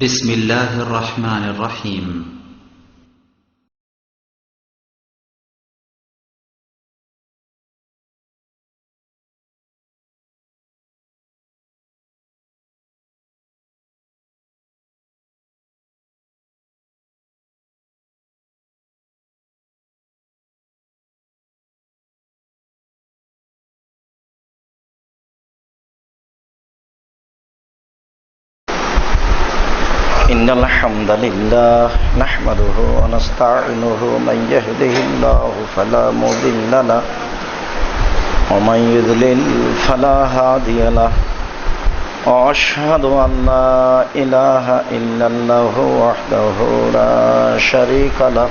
بسم الله الرحمن الرحيم إن الحمد لله نحمده ونستعينه من يهده الله فلا مضل له ومن يضلل فلا هادي له وأشهد أن لا إله إلا الله وحده لا شريك له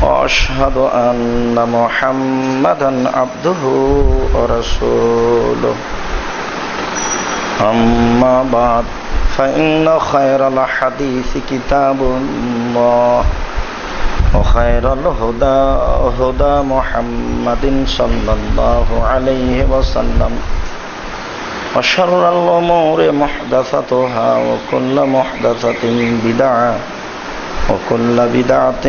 وأشهد أن محمدا عبده ورسوله أما بعد فإن خير الحديث كتاب الله وخير الهدى هدى محمد صلى الله عليه وسلم وشر الأمور محدثاتها وكل محدثة بدعة وكل بدعة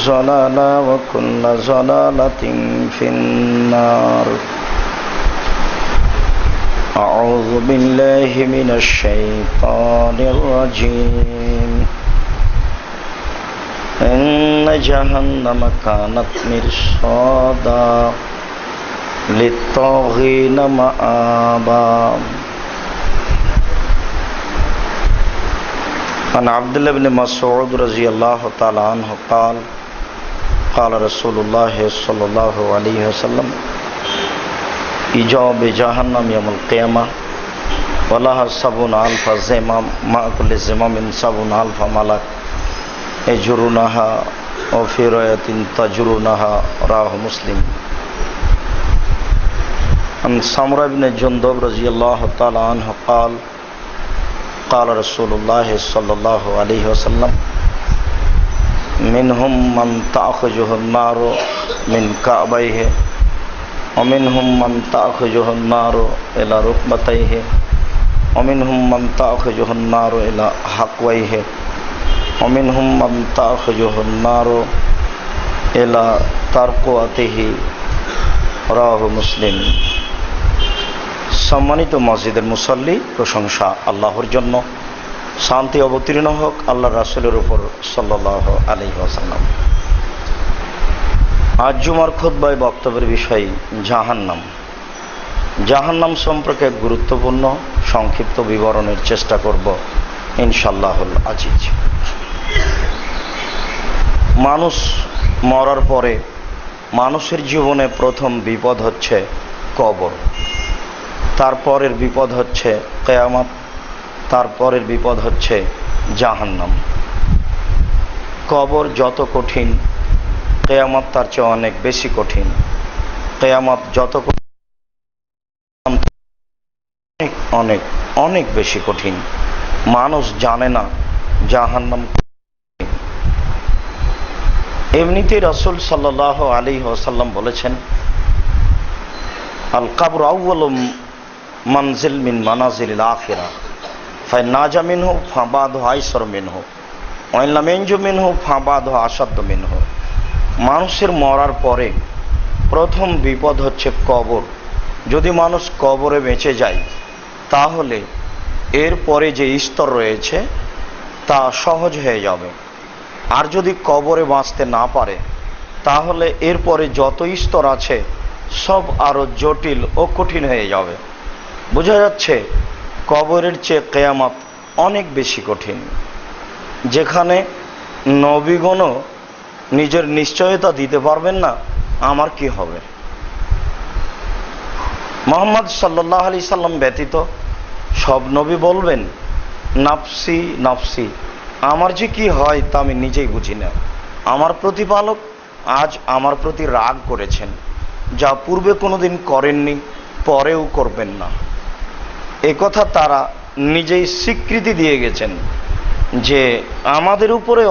ضلالة وكل ضلالة في النار. أعوذ بالله من الشيطان الرجيم. إن جهنم كانت مرصادا للطاغين مآبا. عن عبد الله بن مسعود رضي الله تعالى عنه قال قال رسول الله صلى الله عليه وسلم إجاب جهنم يوم القيامة ولها 70,000 زمام مع كل زمام 70,000 ملك يجرونها وفي رواية تجرونها رواه مسلم. عن سمرة بن جندب رضي الله تعالى عنه قال قال رسول الله صلى الله عليه وسلم منهم من تأخذه النار من كعبيه ومنهم من تأخذه النار إلى ركبتيه ومنهم من تأخذه النار إلى حقويه ومنهم من تأخذه النار إلى ترقوته رواه মুসলিম. সম্মানিত মসজিদের মুসল্লি, প্রশংসা আল্লাহর জন্য, শান্তি অবতীর্ণ হোক আল্লাহর রাসূলের উপর সাল্লাল্লাহু আলাইহি ওয়াসাল্লাম. আজ জুমার খুতবায় বক্তব্যের বিষয় জাহান্নাম. জাহান্নাম সম্পর্কে গুরুত্বপূর্ণ সংক্ষিপ্ত বিবরণের চেষ্টা করব ইনশাআল্লাহুল আজিজ. মানুষ মরার পরে মানুষের জীবনে প্রথম বিপদ হচ্ছে কবর, তারপরের বিপদ হচ্ছে কিয়ামত, তারপরের বিপদ হচ্ছে জাহান্নাম. কবর যত কঠিন, কিয়ামত তার চেয়ে অনেক বেশি কঠিন. কিয়ামত যত অনেক অনেক অনেক বেশি কঠিন. মানুষ জানে না জাহান্নাম. এমনিতেই রাসূল সাল্লাল্লাহু আলাইহি ওয়াসাল্লাম বলেছেন, আল কবর আউয়ালু মানজিল মিন মানাজিলিল আখিরাহ ফাইন নাজা মিনহু ফাবাদু আইসার মিনহু ওয়া ইন লাম ইয়ানজু মিনহু ফাবাদু আশাদ্দু মিনহু. মানুষের মরার পরে প্রথম বিপদ হচ্ছে কবর. যদি মানুষ কবরে বেঁচে যায় তাহলে এরপরে যে স্তর রয়েছে তা সহজ হয়ে যাবে. আর যদি কবরে বাঁচতে না পারে তাহলে এরপরে যত স্তর আছে সব আরো জটিল ও কঠিন হয়ে যাবে. বোঝা যাচ্ছে কবরের চেয়ে কিয়ামত অনেক বেশি কঠিন, যেখানে নবীগণও নিজের নিশ্চয়তা দিতে পারবেন না আমার কি হবে. মুহাম্মদ সাল্লাল্লাহু আলাইহি সাল্লাম ব্যতীত সব নবী বলবেন নাফসি নাফসি, আমার যে কি হয় তা আমি নিজেই বুঝি না. আমার প্রতিপালক আজ আমার প্রতি রাগ করেছেন, যা পূর্বে কোনোদিন করেননি, পরেও করবেন না. একথা তারা নিজেই স্বীকৃতি দিয়ে গেছেন যে আমাদের উপরে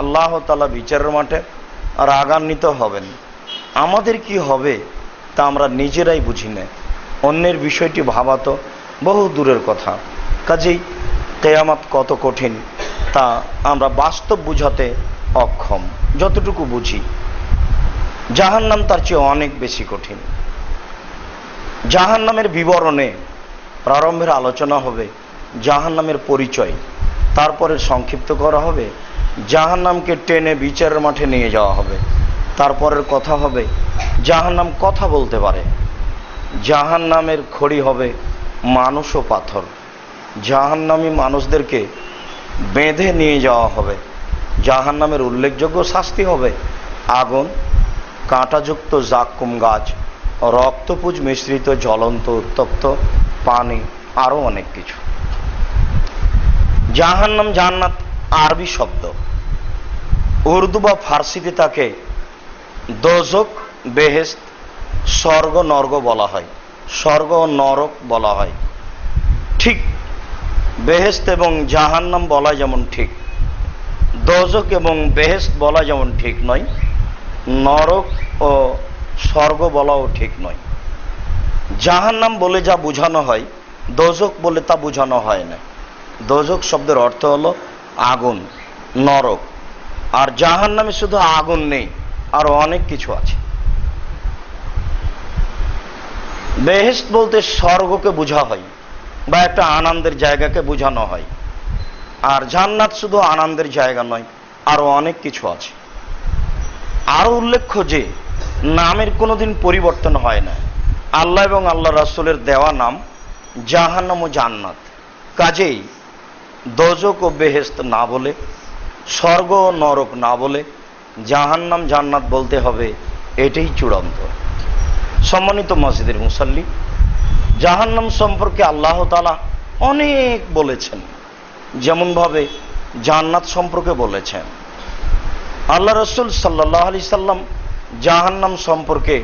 আল্লাহ তাআলা বিচারের মাঠে রাগান্বিত হবেন. আমাদের কি হবে তা আমরা নিজেরাই বুঝি না, অন্যের বিষয়টি ভাবা তো বহু দূরের কথা. কাজেই কিয়ামত কত কঠিন তা আমরা বাস্তব বুঝাতে অক্ষম। যতটুকু বুঝি জাহান্নাম তার চেয়ে অনেক বেশি কঠিন। জাহান্নামের বিবরণে প্রারম্ভের আলোচনা হবে জাহান্নামের পরিচয়, তারপরে সংক্ষিপ্ত করা হবে জাহান্নামকে টেনে বিচারের মাঠে নিয়ে যাওয়া হবে, তারপরের কথা হবে জাহান্নাম কথা বলতে পারে, জাহান্নামের খড়ি হবে মানুষ ও পাথর, জাহান্নামী মানুষদেরকে বেঁধে নিয়ে যাওয়া হবে, জাহান্নামের উল্লেখযোগ্য শাস্তি হবে আগুন, কাঁটাযুক্ত জাক্কুম গাছ, রক্তপুঞ্জ মিশ্রিত জ্বলন্ত উত্তপ্ত পানি, আরো অনেক কিছু। জাহান্নাম জান্নাত আরবি শব্দ, উর্দু বা ফার্সিতে তাকে দোজক, বেহেশত, স্বর্গ নরক বলা হয়, স্বর্গ ও নরক বলা হয়। ঠিক বেহেশত এবং জাহান্নাম বলা যেমন ঠিক, দোজক এবং বেহেশত বলা যেমন ঠিক নয়, নরক ও স্বর্গ বলাও ঠিক নয়। জাহান্নাম বলে যা বোঝানো হয় দোজক বলে তা বোঝানো হয় না। দোজক শব্দের অর্থ হলো আগুন, নরক, আর জাহান্নামে শুধু আগুন নেই, আরো অনেক কিছু আছে। বেহেশত বলতে স্বর্গকে বোঝা হয় বা একটা আনন্দের জায়গাকে বোঝানো হয়, আর জান্নাত শুধু আনন্দের জায়গা নয়, আরো অনেক কিছু আছে। আরো উল্লেখ্য যে নামের কোনোদিন পরিবর্তন হয় না। আল্লাহ এবং আল্লাহ রাসূলের দেওয়া নাম জাহান্নাম ও জান্নাত, কাজেই দোজক ও বেহেশত না বলে, স্বর্গ ও নরক না বলে জাহান্নাম জান্নাত বলতে হবে, এটাই চূড়ান্ত। সম্মানিত মসজিদের মুসাল্লি, জাহান্নাম সম্পর্কে আল্লাহ তাআলা অনেক বলেছেন, যেমনভাবে জান্নাত সম্পর্কে বলেছেন। আল্লাহ রাসূল সাল্লাল্লাহু আলাইহি সাল্লাম জাহান্নাম সম্পর্কে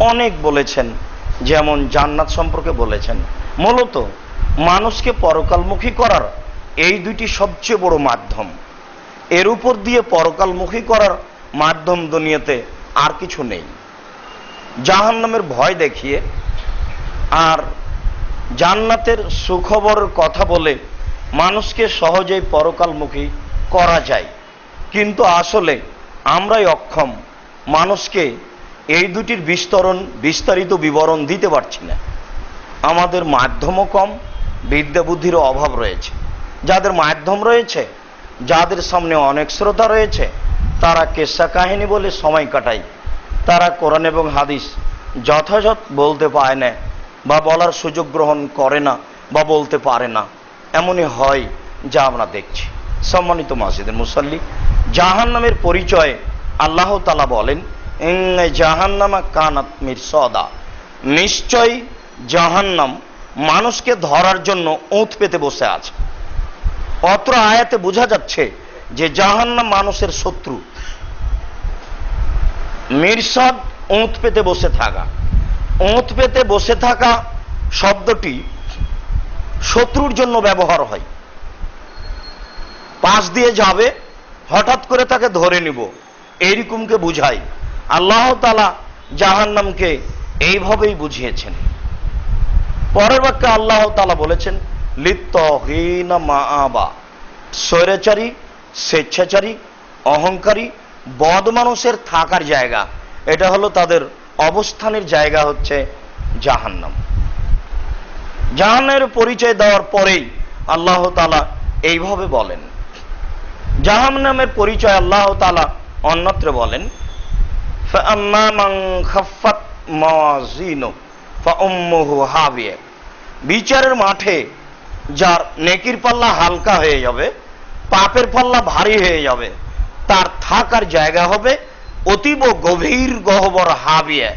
অনেক বলেছেন, যেমন জান্নাত সম্পর্কে বলেছেন। মূলত মানুষকে পরকালমুখী করার এই দুইটি সবচেয়ে বড় মাধ্যম। এর উপর দিয়ে পরকালমুখী করার মাধ্যম দুনিয়াতে আর কিছু নেই। জাহান্নামের ভয় দেখিয়ে আর জান্নাতের সুখবরের কথা বলে মানুষকে সহজেই পরকালমুখী করা যায়, কিন্তু আসলে আমরাই অক্ষম মানুষকে এই দুটির বিস্তারিত বিবরণ দিতে পারছি না। আমাদের মাধ্যমও কম, বিদ্যা বুদ্ধিরও অভাব রয়েছে। যাদের মাধ্যম রয়েছে, যাদের সামনে অনেক শ্রোতা রয়েছে, তারা কেসা কাহিনী বলে সময় কাটায়। তারা কোরআন এবং হাদিস যথাযথ বলতে পায় না, বা বলার সুযোগ গ্রহণ করে না, বা বলতে পারে না। এমনই হয় যা আমরা দেখছি। সম্মানিত মসজিদের মুসাল্লি, জাহান্নামের পরিচয়ে আল্লাহ তাআলা বলেন, জাহান্নামা কানাত মিরসাদা, নিশ্চয় জাহান্নাম মানুষকে ধরার জন্য ওঁত পেতে বসে আছে। অত্র আয়াতে বোঝা যাচ্ছে যে জাহান্নাম মানুষের শত্রু। মিরসাদ ওঁত পেতে বসে থাকা, ওঁত পেতে বসে থাকা শব্দটি শত্রুর জন্য ব্যবহার হয়। পাশ দিয়ে যাবে, হঠাৎ করে তাকে ধরে নিব, এইরকমকে বুঝায়। আল্লাহ তাআলা জাহান্নামকে এইভাবেই বুঝিয়েছেন। পরের বাক্যে আল্লাহ তাআলা বলেছেন, লিত্তাগিনা মাআবা, স্বৈরাচারী, স্বেচ্ছাচারী, অহংকারী, বদ মানুষের থাকার জায়গা। এটা হলো তাদের অবস্থানের জায়গা, হচ্ছে জাহান্নাম। জাহান্নামের পরিচয় দেওয়ার পরেই আল্লাহ তাআলা এইভাবে বলেন। জাহান্নামের পরিচয় আল্লাহ তাআলা অন্যত্র বলেন, ফাআম্মা মান খাফফাত মাওয়াজিনুহু ফাউম্মুহু হাবিয়া, বিচারের মাঠে যার নেকির পাল্লা হালকা হয়ে যাবে, পাপের পাল্লা ভারী হয়ে যাবে, তার থাকার জায়গা হবে অতীব গভীর গহ্বর হাবিয়া।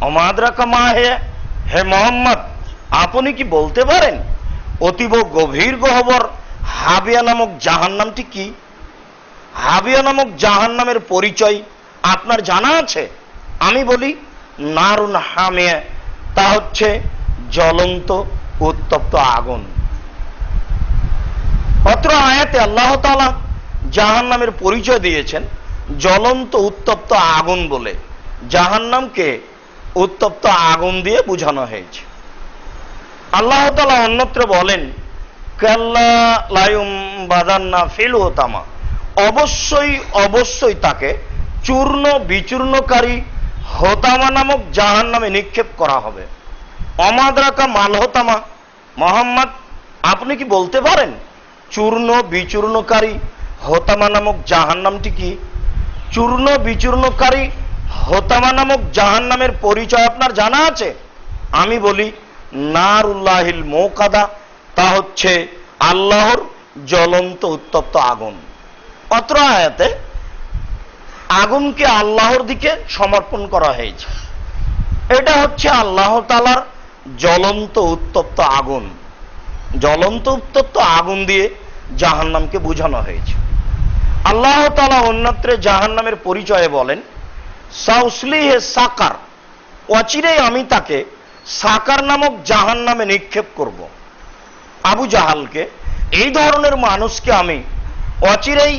অমাদ্রাকা মা হে মোহাম্মদ, আপনি কি বলতে পারেন অতীব গভীর গহ্বর হাবিয়া নামক জাহান্নামটি কি? হাবিয়া নামক জাহান্নামের পরিচয় আপনার জানা আছে? আমি বলি, নারুন হামিয়া, তা হচ্ছে জ্বলন্ত উত্তপ্ত আগুন। অত্র আয়াতে আল্লাহ তাআলা জাহান্নামের পরিচয় দিয়েছেন জ্বলন্ত উত্তপ্ত আগুন বলে। জাহান্নামকে উত্তপ্ত আগুন দিয়ে বোঝানো হয়েছে। আল্লাহ তাআলা অন্যত্র বলেন, কাল্লা লায়ুম বাদান্না ফিল হোতামা, অবশ্যই অবশ্যই তাকে চূর্ণ বিচূর্ণকারী হোতামা নামক জাহান্নামে নিক্ষেপ করা হবে। অমাদ্রাকা মাল হোতামা, মোহাম্মদ আপনি কি বলতে পারেন চূর্ণ বিচূর্ণকারী হোতামা নামক জাহান্নামটি কি? চূর্ণ বিচূর্ণকারী হোতামা নামক জাহান্নামের পরিচয় আপনার জানা আছে? আমি বলি নারুল্লাহিল মৌকাদা, তা হচ্ছে আল্লাহর জ্বলন্ত উত্তপ্ত আগুন। অত্র আয়াতে আগুনকে আল্লাহর দিকে সমর্পণ করা হয়েছে। এটা হচ্ছে আল্লাহ তাআলার জ্বলন্ত উত্তপ্ত আগুন। জ্বলন্ত উত্তপ্ত আগুন দিয়ে জাহান্নামকে বোঝানো হয়েছে। আল্লাহ তাআলা অন্যত্রে জাহান্নামের পরিচয়ে বলেন সাউসলিহে সাকার, অচিরেই আমি তাকে সাকার নামক জাহান্নামে নিক্ষেপ করব। আবু জাহালকে, এই ধরনের মানুষকে আমি অচিরেই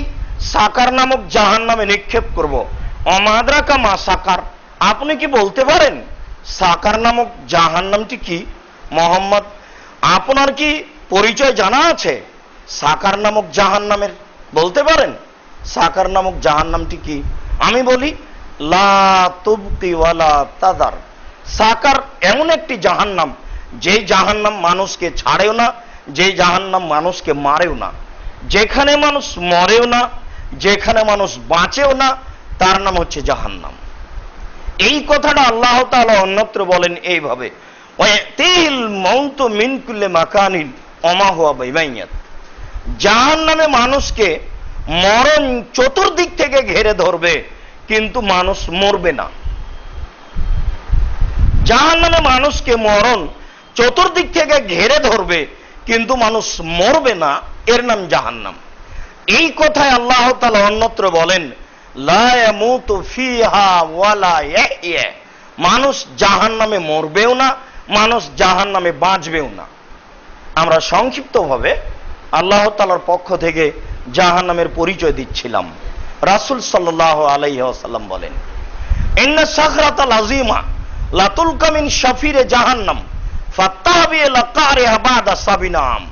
সাকার নামক জাহান্নামে নিক্ষেপ করব। অমাদ্রাকা মা সাকার, আপনি কি বলতে পারেন সাকার নামক জাহান্নামটি কি? মোহাম্মদ আপনার কি পরিচয় জানা আছে সাকার নামক জাহান্নামের? বলতে পারেন সাকার নামক জাহান্নামটি কি? আমি বলি লা তুবকি ওয়ালা তাদার। সাকার এমন একটি জাহান্নাম, যে জাহান্নাম মানুষকে ছাড়েও না, যে জাহান্নাম মানুষকে মারেও না, যেখানে মানুষ মরেও না, যেখানে মানুষ বাঁচেও না, তার নাম হচ্ছে জাহান্নাম। এই কথাটা আল্লাহ তাআলা অন্যত্র বলেন এইভাবে ওয়াতিল মাউতু মিন কুল্লি মাকানিন ওমা হুয়া বাইমাইয়াত, জাহান্নামে মানুষকে মরণ চতুর্দিক থেকে ঘিরে ধরবে, কিন্তু মানুষ মরবে না। জাহান্নামে মানুষকে মরণ চতুর্দিক থেকে ঘিরে ধরবে, কিন্তু মানুষ মরবে না, এর নাম জাহান্নাম। এই কথায় আল্লাহ তাআলা অন্যত্র বলেন লা ইয়ামুতু ফিহা ওয়ালা ইয়াহইয়া, মানুষ জাহান্নামে মরবেও না, মানুষ জাহান্নামে বাঁচবেও না। আমরা সংক্ষিপ্তভাবে আল্লাহ তাআলার পক্ষ থেকে জাহান্নামের পরিচয় দিচ্ছিলাম। রাসূল সাল্লাল্লাহু আলাইহি ওয়াসাল্লাম বলেন ইন্না সাখরাতাল আযীমা লাতুলকা মিন শাফিরে জাহান্নাম ফাত্তাবি লাকারিহা বাদা সাবিনাম।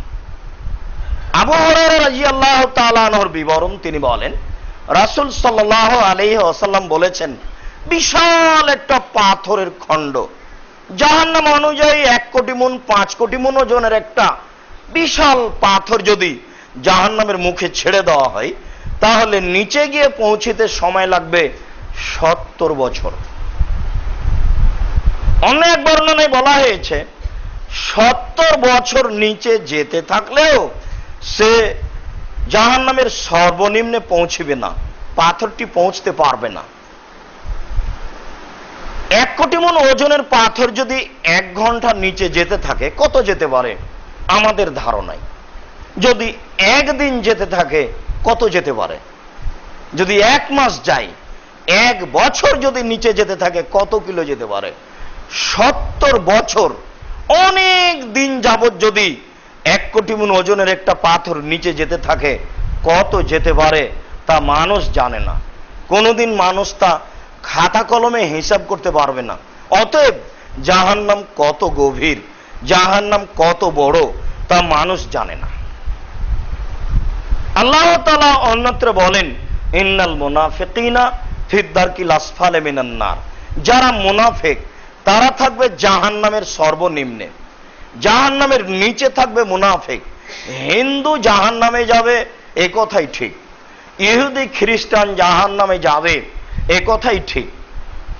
আবু হুরায়রা রাদিয়াল্লাহু তাআলা আনহুর বিবরণ, তিনি বলেন রাসূল সাল্লাল্লাহু আলাইহি ওয়াসাল্লাম বলেছেন বিশাল একটা পাথরের খণ্ড, জাহান্নাম অনুযায়ী 1 কোটি মণ 5 কোটি মণ ওজনের একটা বিশাল পাথর যদি জাহান্নামের মুখে ছেড়ে দেওয়া হয়, তাহলে নিচে গিয়ে পৌঁছিতে সময় লাগবে 70 বছর। অনেক বর্ণনায় বলা হয়েছে 70 বছর নিচে যেতে থাকলেও সে জাহান্নামের সর্বনিম্নে পৌঁছবে না, পাথরটি পৌঁছতে পারবে না। 1 কোটি মণ ওজনের পাথর যদি 1 ঘন্টা নিচে যেতে থাকে, কত যেতে পারে আমাদের ধারণায়? যদি 1 দিন যেতে থাকে কত যেতে পারে? যদি 1 মাস যায়, 1 বছর যদি নিচে যেতে থাকে কত কিলো যেতে পারে? 70 বছর, অনেক দিন যাবত যদি 1 কোটি মণ ওজনের একটা পাথর নিচে যেতে থাকে, কত যেতে পারে তা মানুষ জানে না। কোনোদিন মানুষ তা খাতা কলমে হিসাব করতে পারবে না। অতএব জাহান্নাম কত গভীর, জাহান্নাম কত বড়, তা মানুষ জানে না। আল্লাহ তাআলা অন্যত্র বলেন ইন্নাল মুনাফিকিনা ফিদ দারকিল আসফালি মিনান নার, যারা মুনাফিক তারা থাকবে জাহান্নামের সর্বনিম্নে, জাহান্নামের নিচে থাকবে মুনাফিক। হিন্দু জাহান্নামে যাবে এ কথাই ঠিক, ইহুদি খ্রিস্টান জাহান্নামে যাবে এ কথাই ঠিক।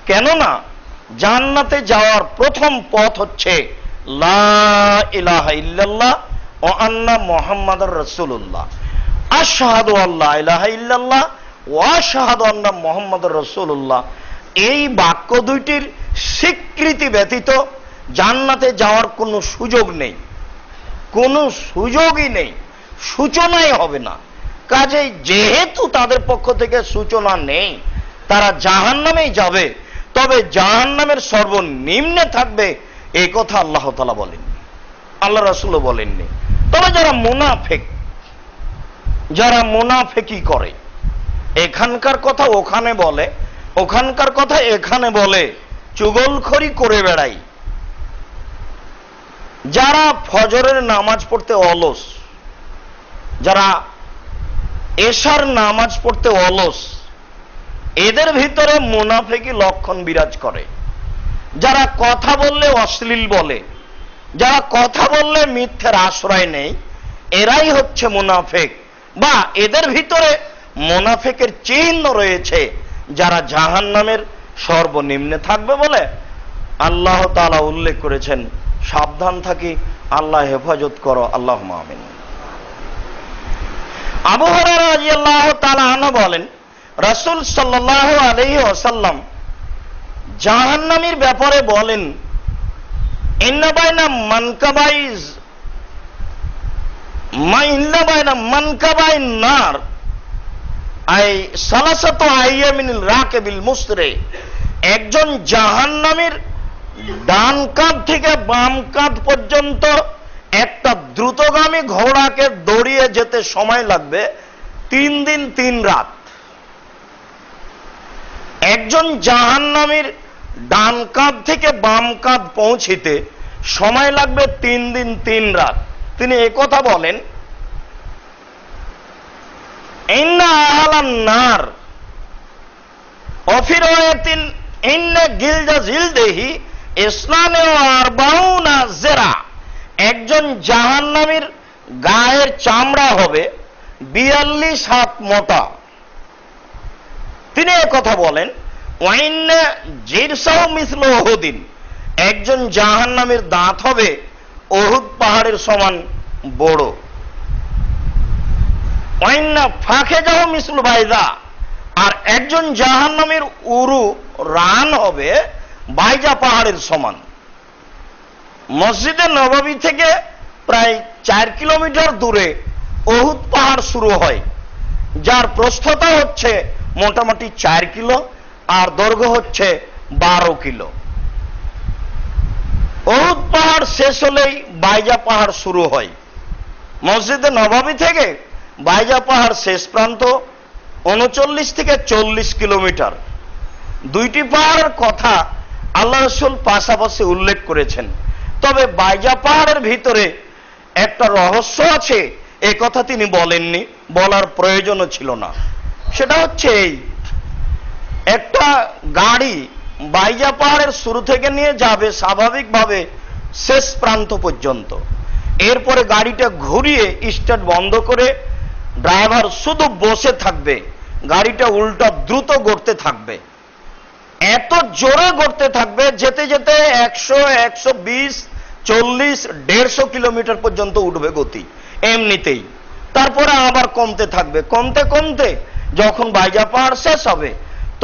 কেননা জান্নাতে যাওয়ার প্রথম পথ হচ্ছে লা ইলাহা ইল্লাল্লাহ ওয়া আন্না মুহাম্মাদুর রাসূলুল্লাহ, আশহাদু আল্লা ইলাহা ইল্লাল্লাহ ওয়া আশহাদু আন্না মুহাম্মাদুর রাসূলুল্লাহ। এই বাক্য দুইটির স্বীকৃতি ব্যতীত জান্নাতে যাওয়ার কোনো সুযোগ নেই, কোনো সুযোগই নেই, সূচনাই হবে না। কাজেই যেহেতু তাদের পক্ষ থেকে সূচনা নেই, তারা জাহান্নামেই যাবে, তবে জাহান্নামের সর্বনিম্নে থাকবে, এই কথা আল্লাহ তাআলা বলেননি, আল্লাহ রাসূলও বলেননি। তবে যারা মুনাফিক, যারা মুনাফিকি করে, এখানকার কথা ওখানে বলে, ওখানকার কথা এখানে বলে, চুগলখড়ি করে বেড়াই, যারা ফজরের নামাজ পড়তে অলস, যারা এশার নামাজ পড়তে অলস, এদের ভিতরে মুনাফিকি লক্ষণ বিরাজ করে। যারা কথা বললে অশ্লীল বলে, যারা কথা বললে মিথ্যের আশ্রয় নেই, এরাই হচ্ছে মুনাফিক, বা এদের ভিতরে মুনাফিকের চিহ্ন রয়েছে, যারা জাহান্নামের সর্বনিম্নে থাকবে বলে আল্লাহ তাআলা উল্লেখ করেছেন। সাবধান থাকি, আল্লাহ হেফাজত করো, আল্লাহুম্মা আমিন। আবু হুরায়রা রাদিয়াল্লাহু তাআলা আনহু বলেন, রাসূল সাল্লাল্লাহু আলাইহি ওয়াসাল্লাম জাহান্নামীর ব্যাপারে বলেন, ইন্না বাইনা মানকাবাইন নার আই সালাসাতু আইয়ামিনিল রাকিবিল মুসরে। একজন জাহান্নামীর ডান কাঁধ থেকে বাম কাঁধ পর্যন্ত একটা দ্রুতগামী ঘোড়াকে দৌড়িয়ে যেতে সময় লাগবে 3 দিন 3 রাত। একজন জাহান্নামীর ডান কাঁধ থেকে বাম কাঁধ পৌঁছিতে সময় লাগবে 3 দিন 3 রাত। তিনি একথা বলেন, ইন্না আহলান নার অফি রাওয়ায়াতিন ইন্না গিলজা জিলদিহি ইসলামে আরবাউনা জেরা। একজন জাহান্নামীর গায়ের চামড়া হবে 42 হাত মোটা। তিনি একথা বলেন, ওয়াইন্না জিরসাউ মিসলু উহুদিন। একজন জাহান্নামীর দাঁত হবে উহুদ পাহাড়ের সমান বড়। ওয়াইন্না ফাখিজাহু মিসলু বাইজা। আর একজন জাহান্নামীর উরু রান হবে বাইজা পাহাড়ের সমান। মসজিদে নববী থেকে প্রায় 4 কিলোমিটার দূরে উহুদ পাহাড় শুরু হয়, যার প্রস্থতা হচ্ছে মোটামুটি 4 কিলো আর দৈর্ঘ্য হচ্ছে 12 কিলো। উহুদ পাহাড় শেষ হলেই বাইজা পাহাড় শুরু হয়। মসজিদে নববী থেকে বাইজা পাহাড় শেষ প্রান্ত 39 থেকে 40 কিলোমিটার। দুইটি পাহাড়ের কথা আল্লাহ রাসূল পাশাপাশি উল্লেখ করেছেন। তবে বাইজা পাহাড়ের ভিতরে একটা রহস্য আছে, এ কথা তিনি বলেননি, বলার প্রয়োজনও ছিল না। সেটা হচ্ছে এই, একটা গাড়ি বাইজা পাহাড়ের শুরু থেকে নিয়ে যাবে স্বাভাবিকভাবে শেষ প্রান্ত পর্যন্ত। এরপরে গাড়িটা ঘুরিয়ে স্টার্ট বন্ধ করে ড্রাইভার শুধু বসে থাকবে, গাড়িটা উল্টা দ্রুত গড়তে থাকবে। এত জোরে গড়তে থাকবে, যেতে যেতে 100, 120, 40, 150 কিলোমিটার পর্যন্ত উঠবে গতি এমনিতেই। তারপরে আবার কমতে থাকবে, কমতে কমতে যখন বাইজা পাহাড় শেষ হবে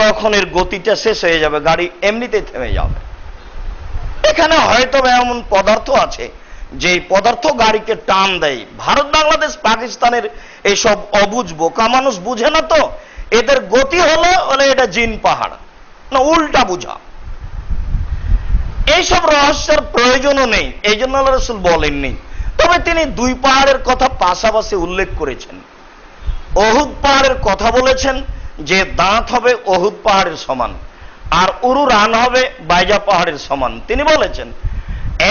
তখন এর গতিটা শেষ হয়ে যাবে, গাড়ি এমনিতেই থেমে যাবে। এখানে হয়তো এমন পদার্থ আছে যে পদার্থ গাড়িকে টান দেয়। ভারত, বাংলাদেশ, পাকিস্তানের এইসব অবুঝ বোকা মানুষ বুঝে না তো, এদের গতি হলে এটা জিন পাহাড় না, উল্টা বুঝা। এইসব রহস্যের প্রয়োজনও নেই, এই জন্য আল্লাহ রাসূল বলেননি। তবে তিনি 2 পাহাড়ের কথা পাশাপাশি উল্লেখ করেছেন। উহুদ পাহাড়ের কথা বলেছেন যে দাঁত হবে উহুদ পাহাড়ের সমান, আর উরু রান হবে বাইজা পাহাড়ের সমান। তিনি বলেছেন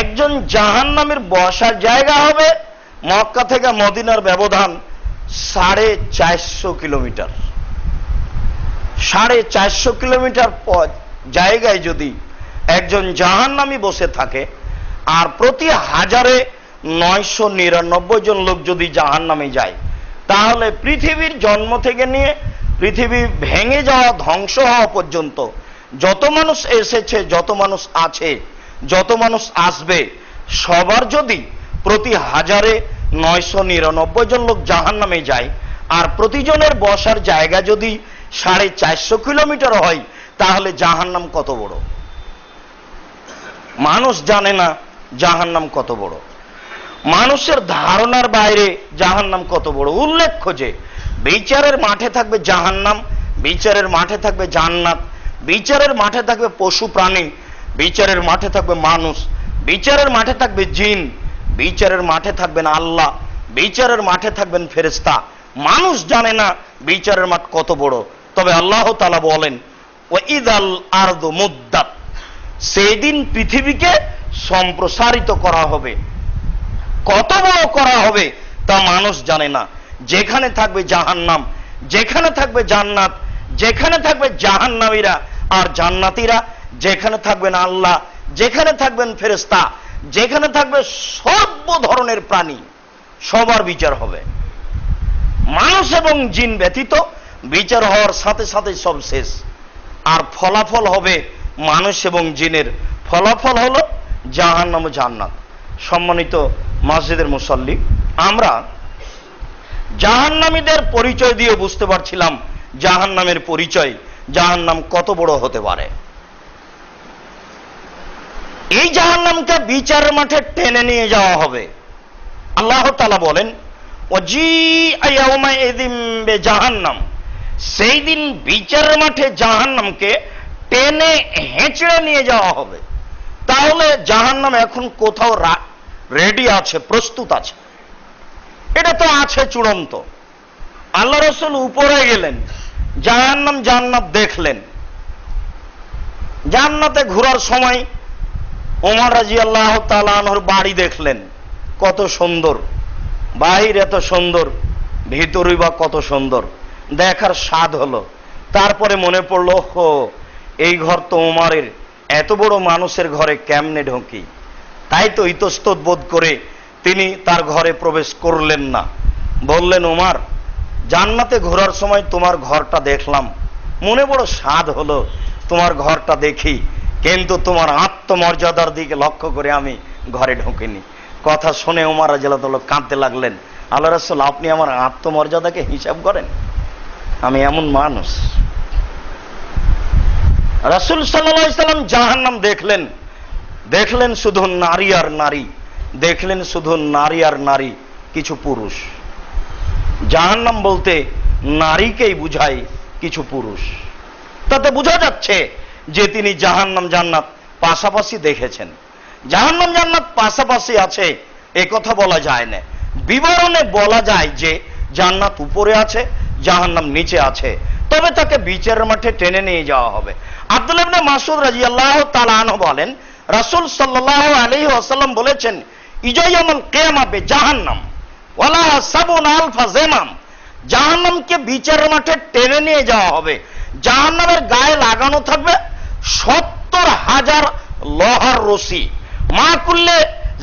একজন জাহান্নামীর বসার জায়গা হবে মক্কা থেকে মদিনার ব্যবধান 450 কিলোমিটার। 450 কিলোমিটার জায়গায় যদি একজন জাহান্নামী বসে থাকে, আর প্রতি 1000-এ 999 জন লোক যদি জাহান্নামে যায়, তাহলে পৃথিবীর জন্ম থেকে নিয়ে পৃথিবী ভেঙে যাওয়া, ধ্বংস হওয়া পর্যন্ত যত মানুষ এসেছে, যত মানুষ আছে, যত মানুষ আসবে, সবার যদি প্রতি 1000-এ 999 জন লোক জাহান্নামে যায়, আর প্রতিজনের বসার জায়গা যদি 450 কিলোমিটার হয়, তাহলে জাহান্নাম কত বড়। মানুষ জানে না জাহান্নাম কত বড়, মানুষের ধারণার বাইরে জাহান্নাম কত বড়। উল্লেখ্য যে বিচারের মাঠে থাকবে জাহান্নাম, বিচারের মাঠে থাকবে জান্নাত, বিচারের মাঠে থাকবে পশু প্রাণী, বিচারের মাঠে থাকবে মানুষ, বিচারের মাঠে থাকবে জিন, বিচারের মাঠে থাকবেন আল্লাহ, বিচারের মাঠে থাকবেন ফেরেশতা। মানুষ জানে না বিচারের মাঠ কত বড়। তবে আল্লাহ তাআলা বলেন, ওয়াইদাল আরদু মুদ্দাত, সেদিন পৃথিবীকে সম্প্রসারিত করা হবে। কত বড় করা হবে তা মানুষ জানে না। যেখানে থাকবে জাহান্নাম, যেখানে থাকবে জান্নাত, যেখানে থাকবে জাহান্নামীরা আর জান্নাতীরা, যেখানে থাকবেন আল্লাহ, যেখানে থাকবেন ফেরেশতা, যেখানে থাকবে সর্ব ধরনের প্রাণী, সবার বিচার হবে। মানুষ এবং জিন ব্যতীত বিচার হওয়ার সাথে সাথে সব শেষ। আর ফলাফল হবে মানুষ এবং জিনের ফলাফল হলো জাহান্নাম ও জান্নাত। সম্মানিত মসজিদের মুসল্লি, আমরা জাহান্নামীদের পরিচয় দিয়ে বুঝতে পারছিলাম জাহান্নামের পরিচয়, জাহান্নাম কত বড় হতে পারে। এই জাহান্নামকে বিচারের মাঠে টেনে নিয়ে যাওয়া হবে। আল্লাহ তাআলা বলেন, ওয়াজিআ ইয়াউমাইযিন বিজাহান্নাম, সেই দিন বিচারের মাঠে জাহান্নামকে টেনে হেঁচড়ে নিয়ে যাওয়া হবে। তাহলে জাহান্নাম এখন কোথাও রেডি আছে, প্রস্তুত আছে? এটা তো আছে চূড়ান্ত। আল্লাহ রাসূল উপরে গেলেন, জাহান্নাম জান্নাত দেখলেন। জান্নাতে ঘোরার সময় ওমর রাদিয়াল্লাহু তাআলা আনহুর বাড়ি দেখলেন, কত সুন্দর, বাহির এত সুন্দর, ভিতরই বা কত সুন্দর, দেখার স্বাদ হলো। তারপরে মনে পড়লো, হো, এই ঘর তো ওমরের, এত বড় মানুষের ঘরে কেমনে ঢুকি? তাই তো ইতস্তত বোধ করে তিনি তার ঘরে প্রবেশ করলেন না। বললেন, ওমর, জান্নাতে ঘোরার সময় তোমার ঘরটা দেখলাম, মনে বড় স্বাদ হলো তোমার ঘরটা দেখি, কিন্তু তোমার আত্মমর্যাদার দিকে লক্ষ্য করে আমি ঘরে ঢুকিনি। কথা শুনে ওমর রাদিয়াল্লাহু তাআলা কাঁদতে লাগলেন, আল্লাহ রাসূল, আপনি আমার আত্মমর্যাদাকে হিসাব করেন? আমি এমন মানুষ? রাসূল সাল্লাল্লাহু আলাইহি সাল্লাম জাহান্নাম দেখলেন, দেখলেন শুধু নারী আর নারী, দেখলেন শুধু নারী আর নারী, কিছু পুরুষ। জাহান্নাম বলতে নারীকেই বুঝায়, কিছু পুরুষ। তাতে বোঝা যাচ্ছে যে তিনি জাহান্নাম জান্নাত পাশাপাশি দেখেছেন। জাহান্নাম জান্নাত পাশাপাশি আছে এ কথা বলা যায় না। বিবরণে বলা যায় যে জান্নাত উপরে আছে, জাহান্নাম নিচে আছে, তবে তাকে বিচারের মাঠে টেনে নিয়ে যাওয়া হবে। আব্দুল্লাহ ইবনে মাসউদ রাদিয়াল্লাহু তাআলা আনহু বলেন, রাসূল সাল্লাল্লাহু আলাইহি ওয়াসাল্লাম বলেছেন, ইজায়ামুল কিয়ামা বে জাহান্নাম ওয়ালা সাবুনা আলফা জামাম, জাহান্নামকে বিচারের মাঠে টেনে নিয়ে যাওয়া হবে। জাহান্নামের গায়ে লাগানো থাকবে 70,000 লোহার রশি, মা কুল্লে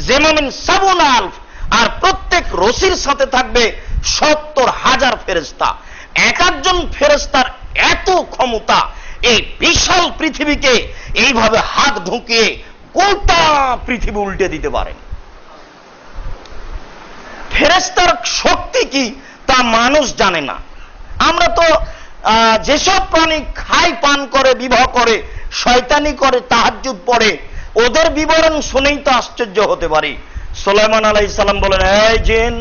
জামামিন সাবুনা আলফ, আর প্রত্যেক রশির সাথে থাকবে 70,000 ফেরেশতা। এক একজন ফেরেশতার এত ক্ষমতা, এই বিশাল পৃথিবীকে এইভাবে হাত ঢুকিয়ে গোটা পৃথিবী উল্টে দিতে পারেন। ফেরেশতার শক্তি কি তা মানুষ জানে না। আমরা তো যেসব প্রাণী খায়, পান করে, বিবাহ করে, শয়তানি করে, তাহাজ্জুদ পড়ে, ওদের বিবরণ শুনেই তো আশ্চর্য হতে পারি। সুলাইমান আলাইহিস সালাম বলেন, এই জিন,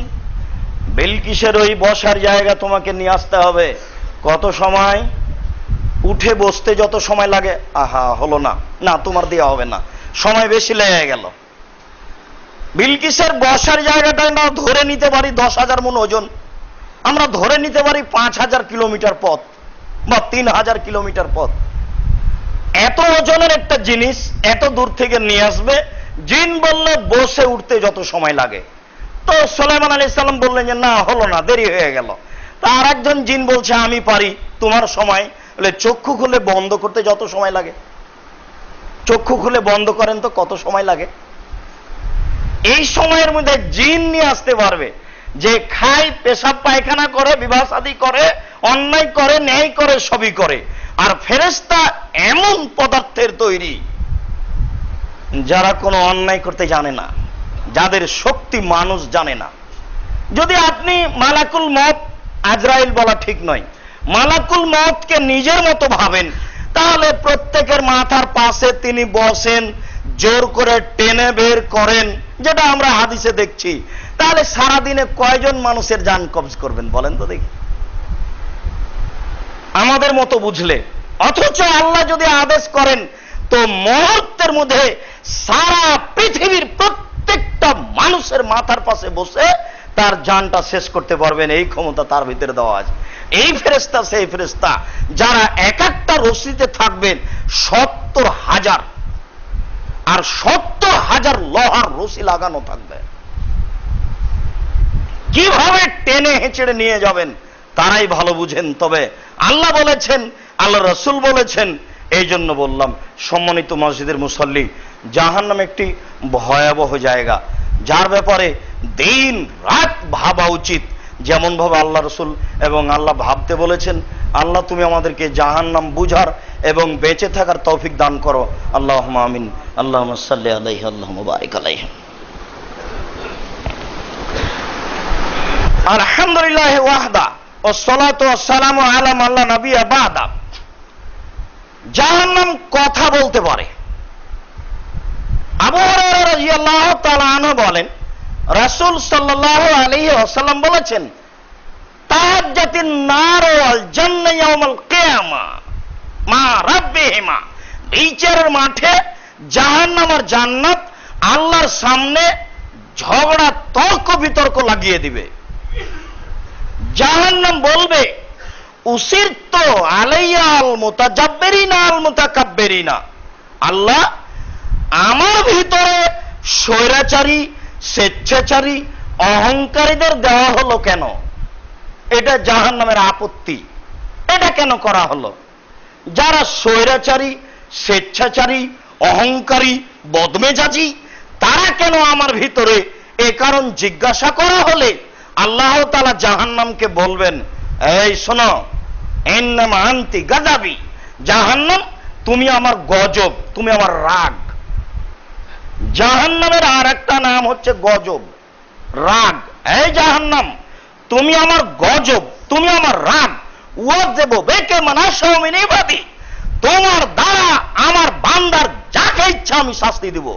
বিলকিসের ওই বসার জায়গা তোমাকে নিয়ে আসতে হবে। কত সময়? উঠে বসতে যত সময় লাগে, আহা, হলো না, না তোমার দেওয়া হবে না, সময় বেশি লেগে গেল। বিলকিসের বসার জায়গাটা আমরা ধরে নিতে পারি 10,000 মণ ওজন, আমরা ধরে নিতে পারি 5,000 কিলোমিটার পথ বা 3,000 কিলোমিটার পথ। এত ওজনের একটা জিনিস এত দূর থেকে নিয়ে আসবে, জিন বললে বসে উঠতে যত সময় লাগে। তো সুলাইমান আলাইহিস সালাম বললেন যে না, হলো না, দেরি হয়ে গেল। তা আর একজন জিন বলছে, আমি পারি, তোমার সময় বলে চক্ষু খুলে বন্ধ করতে যত সময় লাগে, চক্ষু খুলে বন্ধ করেন তো কত সময় লাগে। এই সময়ের মধ্যে জিন নিয়ে আসতে পারবে, যে খায়, পেশাব পায়খানা করে, বিবাহ শাদী করে, অন্যায় করে, ন্যায় করে, সবই করে। আর ফেরেশতা এমন পদার্থের তৈরি যারা কোনো অন্যায় করতে জানে না, যাদের শক্তি মানুষ জানে না। যদি আপনি মালাকুল মউত, আজরাইল বলা ঠিক নয়, মালাকুল মউতকে নিজের মতো ভাবেন, তাহলে প্রত্যেকের মাথার পাশে তিনি বসেন, জোর করে টেনে বের করেন, যেটা আমরা হাদিসে দেখছি। তাহলে সারাদিনে কয়জন মানুষের জান কবজ করবেন বলেন তো দেখি, আমাদের মতো বুঝলে। অথচ আল্লাহ যদি আদেশ করেন তো মুহূর্তের মধ্যে সারা পৃথিবীর প্রত্যেকটা মানুষের মাথার পাশে বসে তার জানটা শেষ করতে পারবেন, এই ক্ষমতা তার ভিতরে দেওয়া আছে। এই ফেরেশতা সেই ফেরেশতা যারা এক একটা রশিতে থাকবেন 70,000, আর 70,000 লোহার রশি লাগানো থাকবে। কিভাবে টেনে হেঁচড়ে নিয়ে যাবেন তারাই ভালো বুঝেন। তবে আল্লাহ বলেছেন, আল্লাহ রসুল বলেছেন, এই জন্য বললাম সম্মানিত মসজিদের মুসল্লি, জাহান্নাম একটি ভয়াবহ জায়গা, যার ব্যাপারে দিন রাত ভাবা উচিত। যেমন ভাবে আল্লাহ রসুল এবং আল্লাহ ভাবতে বলেছেন। আল্লাহ তুমি আমাদেরকে জাহান্নাম বুঝার এবং বেঁচে থাকার তৌফিক দান করো। আল্লাহুম্মা আমিন। আল্লাহুম্মা সাল্লি আলাইহি আল্লাহুম্মা বারিক আলাইহি। আলহামদুলিল্লাহ ওয়াহদা ওয়াসসালাতু ওয়াসসালামু আলা মান লা নাবিয়্যা বা'দা। জাহান্নাম কথা বলতে পারে। আবু হুরায়রা রাদিয়াল্লাহু তাআলা আনহু বলেন, রাসূল সাল্লাল্লাহু আলাইহি ওয়াসাল্লাম বলেছেন, তাহাজ্জাতিন নার ওয়াল জান্নাহ ইয়াউমাল কিয়ামা মা রাব্বিহিমা। বিচারের মাঠে জাহান্নাম আর জান্নাত আল্লাহর সামনে ঝগড়া তর্ক বিতর্ক লাগিয়ে দিবে। জাহান্নাম বলবে, উসিরতু আলাইয়া আল মুতাজাব্বিরিনা আল মুতাকাব্বিরিনা। আল্লাহ, আমার ভিতরে স্বৈরাচারী, স্বেচ্ছাচারী, অহংকারীদের দেওয়া হলো কেন? এটা জাহান্নামের আপত্তি। এটা কেন করা হলো? যারা স্বৈরাচারী, স্বেচ্ছাচারী, অহংকারী, বদমেজাজি, তারা কেন আমার ভিতরে? এ কারণ জিজ্ঞাসা করা হলে আল্লাহ তাআলা জাহান্নামকে বলবেন, এই শোনো, ইন্নামা আনতি গাযাবি। জাহান্নাম, তুমি আমার গজব, তুমি আমার রাগ। জাহান্নামের আর একটা নাম হচ্ছে গজব, রাগ। এই জাহান্নাম, তুমি আমার গজব, তুমি আমার রাগ। ওয়াযিবু বিকা মান আশাউ মিন ইবাদি। তোমার দ্বারা আমার বান্দার যাকে ইচ্ছা আমি শাস্তি দেব।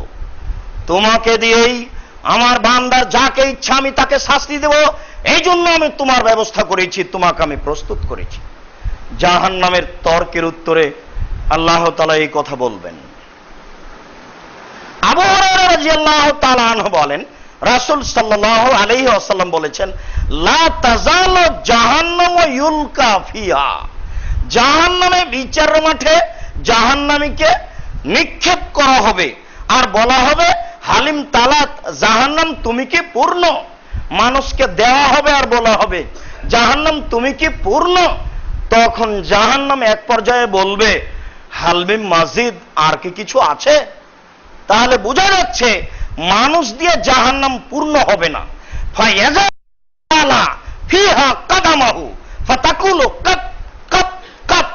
তোমাকে দিয়েই আমার বান্দার যাকে ইচ্ছা আমি তাকে শাস্তি দেব। এই জন্য আমি তোমার ব্যবস্থা করেছি, তোমাকে আমি প্রস্তুত করেছি। জাহান্নামের তর্কের উত্তরে আল্লাহ তাআলা এই কথা বলবেন। আবু হুরায়রা রাদিয়াল্লাহু তাআলা আনহু বলেন, রাসূল সাল্লাল্লাহু আলাইহি ওয়াসাল্লাম বলেছেন, লা তাযালু জাহান্নামু ইউলকা ফিহা। জাহান্নামে বিচারের মাঠে জাহান্নামীকে নিক্ষেপ করা হবে আর বলা হবে, হালিম তালাত। জাহান্নাম, তুমি কি পূর্ণ? মানুষকে দেওয়া হবে আর বলা হবে, জাহান্নাম তুমি কি পূর্ণ? তখন জাহান্নাম এক পর্যায়ে বলবে, হালমিম মাজিদ, আর কি কিছু আছে? তাহলে বোঝা যাচ্ছে মানুষ দিয়ে জাহান্নাম পূর্ণ হবে না। ফায়াযালা ফিহা কাদামাহু ফাতাকুলু কাত কাত কাত।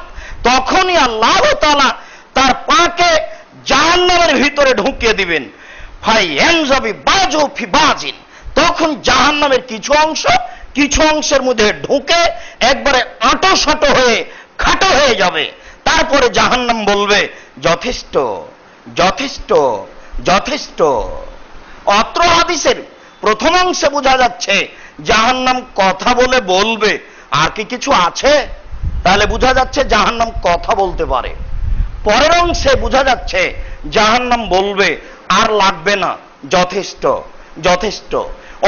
তখনই আল্লাহ তাআলা তার পাকে জাহান্নামের ভিতরে ঢুকিয়ে দিবেন। ফায়ানজাবি বাজু ফি বাজিন। তখন জাহান্নামের কিছু অংশের মধ্যে ঢুকে একবারে আঁটো হয়ে খাটো হয়ে যাবে। তারপরে জাহান্নাম বলবে, যথেষ্ট যথেষ্ট যথেষ্ট। অত্র হাদিসের প্রথম অংশে বোঝা যাচ্ছে জাহান্নাম কথা বলে বলবে, আর কি কিছু আছে? তাহলে বোঝা যাচ্ছে জাহান্নাম কথা বলতে পারে। পরের অংশে বোঝা যাচ্ছে জাহান্নাম বলবে, আর লাগবে না, যথেষ্ট যথেষ্ট।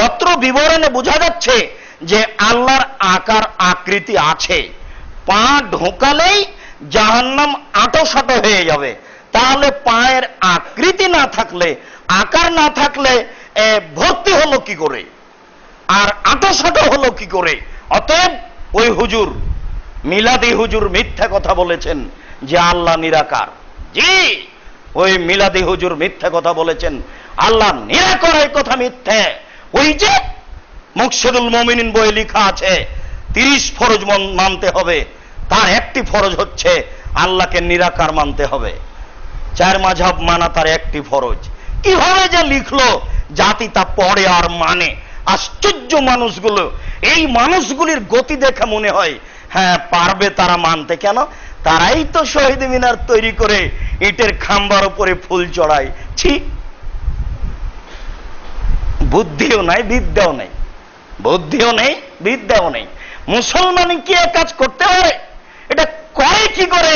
অত্র বিবরণে বোঝা যাচ্ছে যে আল্লাহর আকার আকৃতি আছে। পা ঢোকালেই জাহান্নাম আঁটো হয়ে যাবে। তাহলে পায়ের আকৃতি না থাকলে, আকার না থাকলে ভর্তি হলো কি করে, আর আঁটো হলো কি করে? অতএব ওই হুজুর, মিলাদি হুজুর মিথ্যা কথা বলেছেন যে আল্লাহ নিরাকার। জি, ওই মিলাদি হুজুর মিথ্যা কথা বলেছেন, আল্লাহ নিরাকার। এই কথা মিথ্যে। ওই যে মুকশিদুল মুমিনিন বইয়ে লেখা আছে 30 ফরজ মানতে হবে, তার একটি ফরজ হচ্ছে আল্লাহকে নিরাকার মানতে হবে। 4 মাযহাব মানা তার একটি ফরজ। কিভাবে যে লিখলো জাতি তা পড়ে আর মানে। আশ্চর্য মানুষগুলো। এই মানুষগুলির গতি দেখে মনে হয় হ্যাঁ পারবে তারা মানতে। কেন? তারাই তো শহীদ মিনার তৈরি করে ইটের খাম্বার উপরে ফুল চড়ায়। ছি, বুদ্ধিও নাই, বিদ্যাও নেই। বুদ্ধিও নেই, বিদ্যাও নেই। মুসলমান কি এ কাজ করতে পারে? এটা করে কি করে?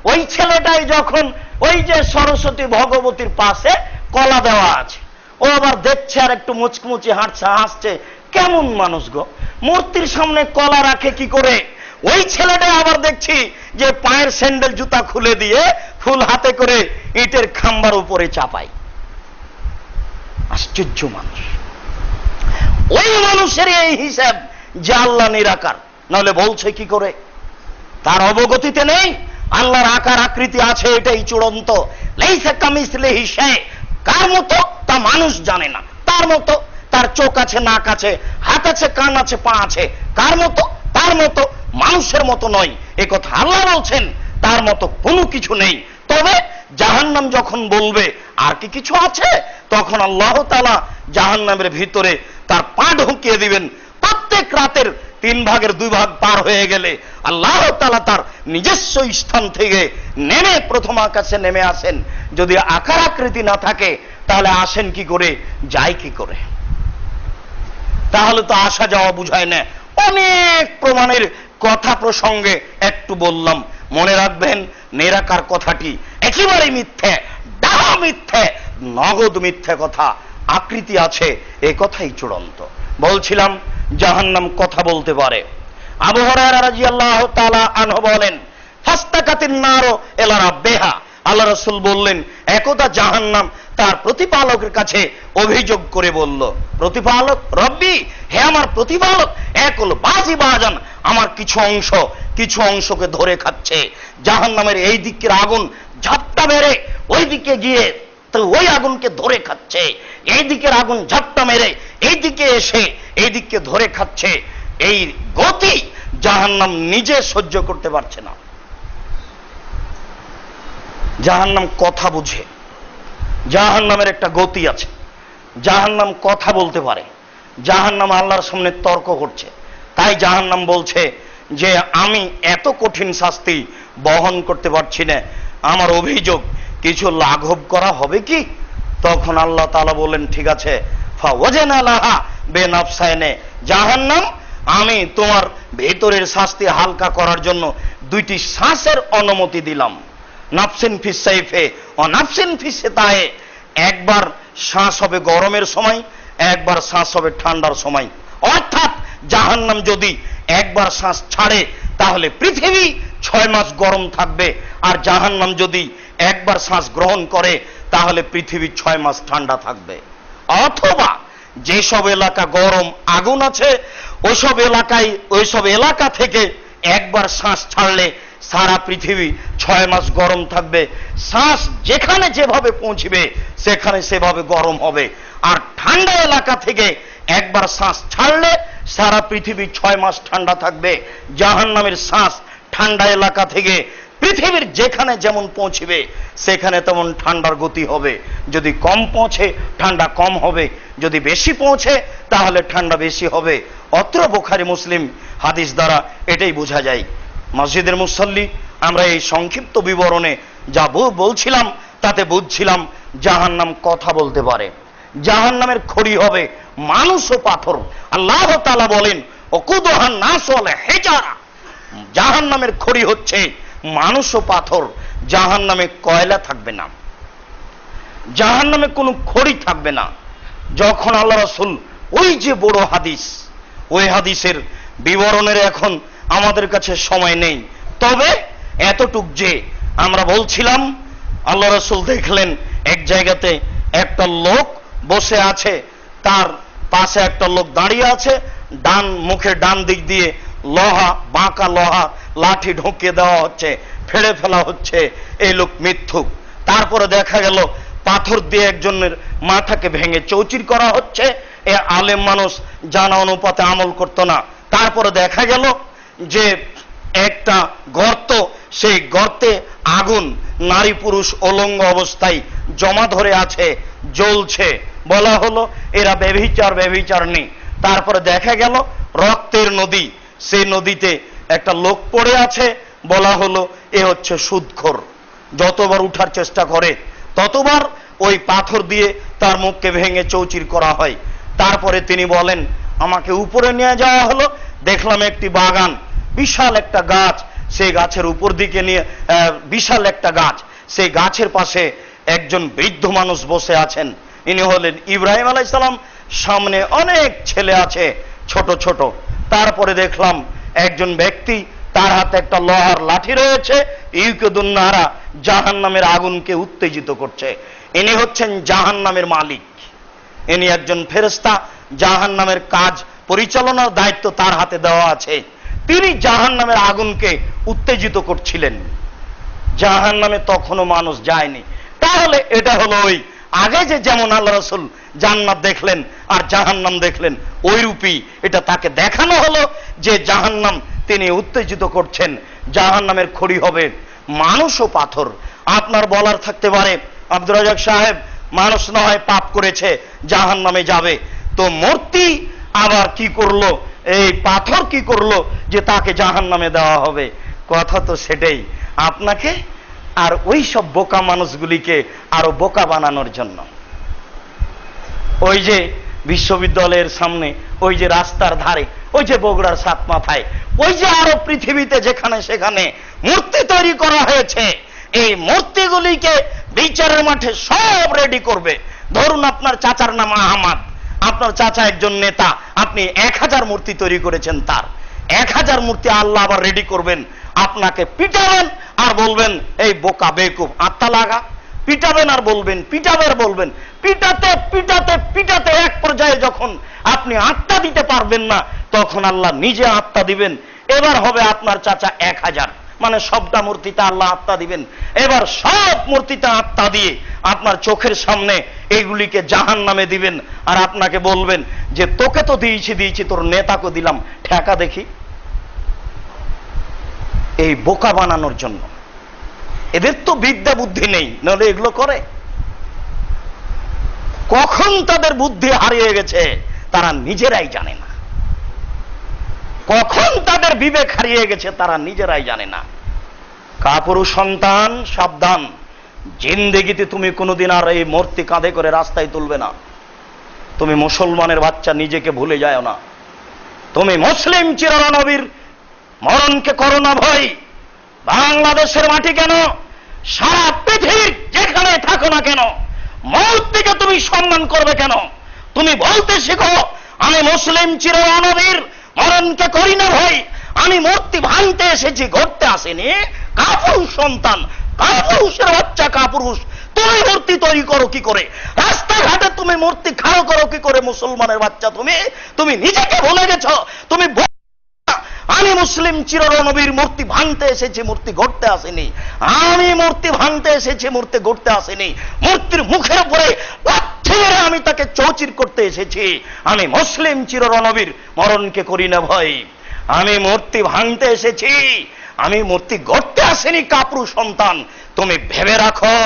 ওই ছেলেটাই যখন ওই যে সরস্বতী ভগবতীর পাশে কলা দেওয়া আছে, ও আবার দেখছে আর একটু মুচকুমুচি হাসছে। কেমন মানুষ গো! মূর্তির সামনে কলা রাখে কি করে? ওই ছেলেটা আবার দেখছি যে পায়ের স্যান্ডেল জুতা খুলে দিয়ে ফুল হাতে করে ইটের খাম্বার উপরে চাপায়। আশ্চর্য মানুষ। ওই মানুষের এই হিসাব যে আল্লাহ নিরাকার, নাহলে বলছে কি করে? তার অবগতিতে নেই আল্লাহর আকার আকৃতি আছে, এটাই চূড়ান্ত। লাইসা কামিসলিহি শাই, কার মতো তা মানুষ জানে না। তার মতো, তার চোখ আছে, নাক আছে, হাত আছে, কান আছে, পা আছে, কার মতো? তার মতো, মানুষের মতো নয়। এ কথা আল্লাহ বলছেন, তার মতো কোনো কিছু নেই। তবে জাহান্নাম যখন বলবে আর কি কিছু আছে, তখন আল্লাহ তাআলা জাহান্নামের ভিতরে তার পা ঢুকিয়ে দিবেন। প্রত্যেক রাতের 3 ভাগের 2 ভাগ পার হয়ে গেলে আল্লাহ তাআলা তার নিজস্ব স্থান থেকে নেমে প্রথম আকাশে নেমে আসেন। যদি আকার আকৃতি না থাকে তাহলে আসেন কি করে, যায় কি করে? তাহলে তো আসা যাওয়া বুঝায় না। অনেক প্রমাণের কথা প্রসঙ্গে একটু বললাম, মনে রাখবেন নিরাকার কথাটি একেবারে মিথ্যে, ডাহা মিথ্যে, নগদ মিথ্যে কথা। আকৃতি আছে এ কথাই চূড়ান্ত। বলছিলাম জাহান্নাম কথা বলতে পারে। আবু হুরায়রা রাদিয়াল্লাহু তাআলা আনহু বলেন, ফাস্তাকাতিন নারু ইলা রাব্বিহা, আল্লাহ রাসূল বললেন একদা জাহান্নাম তার প্রতিপালকের কাছে অভিযোগ করে বলল, প্রতিপালক, রব্বি, হে আমার প্রতিপালক, একল বাজি বাজান, আমার কিছু অংশকে ধরে খাচ্ছে। জাহান্নামের এই দিকের আগুন ঝাপটা মেরে ওই দিকে গিয়ে তো ওই আগুনকে ধরে খাচ্ছে, এই দিকের আগুন ঝাপটা মেরে এই দিকে এসে এই দিককে ধরে খাচ্ছে। এই গতি জাহান্নাম নিজে সহ্য করতে পারছে না। জাহান্নাম কথা বুঝে, জাহান্নামের একটা গতি আছে, জাহান্নাম কথা বলতে পারে। জাহান্নাম আল্লাহর সামনে তর্ক করছে, তাই জাহান্নাম বলছে যে আমি এত কঠিন শাস্তি বহন করতে পারছি না, আমার অভিযোগ কিছু লাঘব করা হবে কি? তখন আল্লাহ তাআলা বলেন, ঠিক আছে, ফাওয়াজানা লাহা বেনাফসাইনে, জাহান্নাম আমি তোমার ভেতরের শাস্তি হালকা করার জন্য 2টি শ্বাসের অনুমতি দিলাম। নাফসিন ফিস সাইফে ও নাফসিন ফিস সিতায়ে, একবার শ্বাস হবে গরমের সময়, একবার শ্বাস হবে ঠান্ডার সময়। অর্থাৎ জাহান্নাম যদি একবার শ্বাস ছাড়ে তাহলে পৃথিবী 6 মাস গরম থাকবে, আর জাহান্নাম যদি একবার শ্বাস গ্রহণ করে তাহলে পৃথিবী 6 মাস ঠান্ডা থাকবে। অথবা যেসব এলাকা গরম আগুন আছে ওইসব এলাকা থেকে একবার শ্বাস ছাড়লে সারা পৃথিবী 6 মাস গরম থাকবে। শ্বাস যেখানে যেভাবে পৌঁছবে সেখানে সেভাবে গরম হবে। আর ঠান্ডা এলাকা থেকে একবার শ্বাস ছাড়লে সারা পৃথিবী 6 মাস ঠান্ডা থাকবে। জাহান্নামের শ্বাস ঠান্ডা এলাকা থেকে পৃথিবীর যেখানে যেমন পৌঁছবে সেখানে তেমন ঠান্ডার গতি হবে। যদি কম পৌঁছে ঠান্ডা কম হবে, যদি বেশি পৌঁছে তাহলে ঠান্ডা বেশি হবে। অত্র বুখারী মুসলিম হাদিস দ্বারা এটাই বোঝা যায়। মসজিদের মুসল্লি, আমরা এই সংক্ষিপ্ত বিবরণে যা বলছিলাম তাতে বুঝছিলাম জাহান্নাম কথা বলতে পারে। জাহান্নামের খড়ি হবে মানুষ ও পাথর। আল্লাহ তাআলা বলেন, ওকুদুহান নাস ওয়াল হিজারা, জাহান্নামের খড়ি হচ্ছে মানুষ ও পাথর। জাহান্নামে কয়লা থাকবে না, জাহান্নামে কোনো খড়ি থাকবে না। যখন আল্লাহ রাসূল ওই যে বড় হাদিস, ওই হাদিসের বিবরণের এখন আমাদের কাছে সময় নেই, তবে এতটুক যে আমরা বলছিলাম আল্লাহ রাসূল দেখলেন এক জায়গাতে একটা লোক বসে আছে, তার পাশে একটা লোক দাঁড়িয়ে আছে, মুখের ডান দিক দিয়ে লোহা, বাঁকা লোহা লাঠি ঢুকিয়ে দেওয়া হচ্ছে, ফেড়ে ফেলা হচ্ছে। এই লোক মিথ্যুক। তারপরে দেখা গেল পাথর দিয়ে একজনের মাথাকে ভেঙে চৌচির করা হচ্ছে। এ আলেম মানুষ জানা অনুপাতে আমল করতো না। তারপরে দেখা গেল যে একটা গর্ত, সেই গর্তে আগুন, নারী পুরুষ অলঙ্গ অবস্থায় জমা ধরে আছে, জ্বলছে। বলা হলো এরা ব্যভিচার নেই। তারপরে দেখা গেল রক্তের নদী, সেই নদীতে একটা লোক পড়ে আছে। বলা হলো এ হচ্ছে সুদখোর। যতবার উঠার চেষ্টা করে ততবার ওই পাথর দিয়ে তার মুখকে ভেঙে চৌচির করা হয়। তারপরে তিনি বলেন, আমাকে উপরে নিয়ে যাওয়া হলো, দেখলাম একটি বাগান, বিশাল একটা গাছ, সেই গাছের উপর দিকে নিয়ে বিশাল একটা গাছ, সেই গাছের পাশে একজন বৃদ্ধ মানুষ বসে আছেন। ইনি হলেন ইব্রাহিম আলাইহিস সালাম। সামনে অনেক ছেলে আছে ছোট ছোট। তারপরে দেখলাম একজন ব্যক্তি, তার হাতে একটা লোহার লাঠি রয়েছে, ইউকিদুন নারা, জাহান্নামের আগুনকে উত্তেজিত করছে। ইনি হচ্ছেন জাহান্নামের মালিক। ইনি একজন ফেরেশতা, জাহান্নামের কাজ পরিচালনার দায়িত্ব তার হাতে দেওয়া আছে। তিনি জাহান্নামের আগুনকে উত্তেজিত করছিলেন। জাহান্নামে তখনও মানুষ যায়নি। তাহলে এটা হলো ওই আগে যে যেমন আল্লাহ রাসূল জান্নাত দেখলেন আর জাহান্নাম দেখলেন, ওই রূপই এটা তাকে দেখানো হলো যে জাহান্নাম তিনি উত্তেজিত করছেন। জাহান্নামের খড়ি হবে মানুষ ও পাথর। আপনার বলার থাকতে পারে, আব্দুর রাজ্জাক সাহেব, মানুষ না হয় পাপ করেছে, জাহান্নামে যাবে, তো মূর্তি আবার কি করলো, এই পাথর কি করলো যে তাকে জাহান্নামে দেওয়া হবে? কথা তো সেটাই, আপনাকে আর ওই সব বোকা মানুষগুলিকে আরো বোকা বানানোর জন্য। ওই যে বিশ্ববিদ্যালয়ের সামনে, ওই যে রাস্তার ধারে, ওই যে বগুড়ার সাত মাথায়, ওই যে আরো পৃথিবীতে যেখানে সেখানে মূর্তি তৈরি করা হয়েছে, এই মূর্তিগুলিকে বিচারের মাঠে সব রেডি করবে। ধরুন আপনার চাচার নাম আহমদ, আপনার চাচা একজন নেতা, আপনি 1000 মূর্তি তৈরি করেছেন, তার 1000 মূর্তি আল্লাহ আবার রেডি করবেন, আপনাকে পিটাবেন আর বলবেন এই বোকা বেকুব, আত্মা লাগা। পিটাবেন আর বলবেন, পিটাবে আর বলবেন, পিটাতে পিটাতে পিটাতে এক পর্যায়ে যখন আপনি আত্মা দিতে পারবেন না, তখন আল্লাহ নিজে আত্মা দিবেন। এবার হবে আপনার চাচা 1000, মানে সবটা মূর্তিতে আল্লাহ আত্মা দিবেন। এবার সব মূর্তিতে আত্মা দিয়ে আপনার চোখের সামনে এইগুলিকে জাহান্নামে দিবেন, আর আপনাকে বলবেন যে তোকে তো দিয়েছি, তোর নেতাকে দিলাম, ঠেকা দেখি। এই বোকা বানানোর জন্য। এদের তো বিদ্যা বুদ্ধি নেই, নাহলে এগুলো করে। কখন তাদের বুদ্ধি হারিয়ে গেছে তারা নিজেরাই জানে না, কখন তাদের বিবেক হারিয়ে গেছে তারা নিজেরাই জানে না। কাপুরুষ সন্তান, সাবধান, জিন্দেগিতে তুমি কোনোদিন আর এই মূর্তি কাঁধে করে রাস্তায় তুলবে না। তুমি মুসলমানের বাচ্চা, নিজেকে ভুলে যায় না। তুমি মুসলিম চিরনবীর মরণকে করো না ভয়। বাংলাদেশের মাটি কেন, সারা পৃথিবীর যেখানে থাকো না কেন, মূর্তিকে তুমি সম্মান করবে কেন? তুমি বলতে শিখো, আমি মুসলিম চিরনবীর মরণকে করি না ভয়, আমি মূর্তি ভাঙতে এসেছি, ঘটতে আসেনি। কাপুরুষ সন্তান, কাপুরুষের বাচ্চা, কাপুরুষ। তুমি মূর্তি তৈরি করো কি করে? রাস্তাঘাটে তুমি মূর্তি খাড়ো করো কি করে? মুসলমানের বাচ্চা তুমি নিজেকে ভুলে গেছো। তুমি আমি মুসলিম চিরনবীর মূর্তি ভাঙতে এসেছি, মূর্তি গড়তে আসেনি। আমি মূর্তি ভাঙতে এসেছি, মূর্তি গড়তে আসেনি। মূর্তির মুখের উপরে লাথি মেরে আমি তাকে চৌচির করতে এসেছি। আমি মুসলিম চিরনবীর মরণকে করি না ভয়। আমি মূর্তি ভাঙতে এসেছি, আমি মূর্তি গড়তে আসেনি। কাপুরুষ সন্তান, তুমি ভেবে রাখো,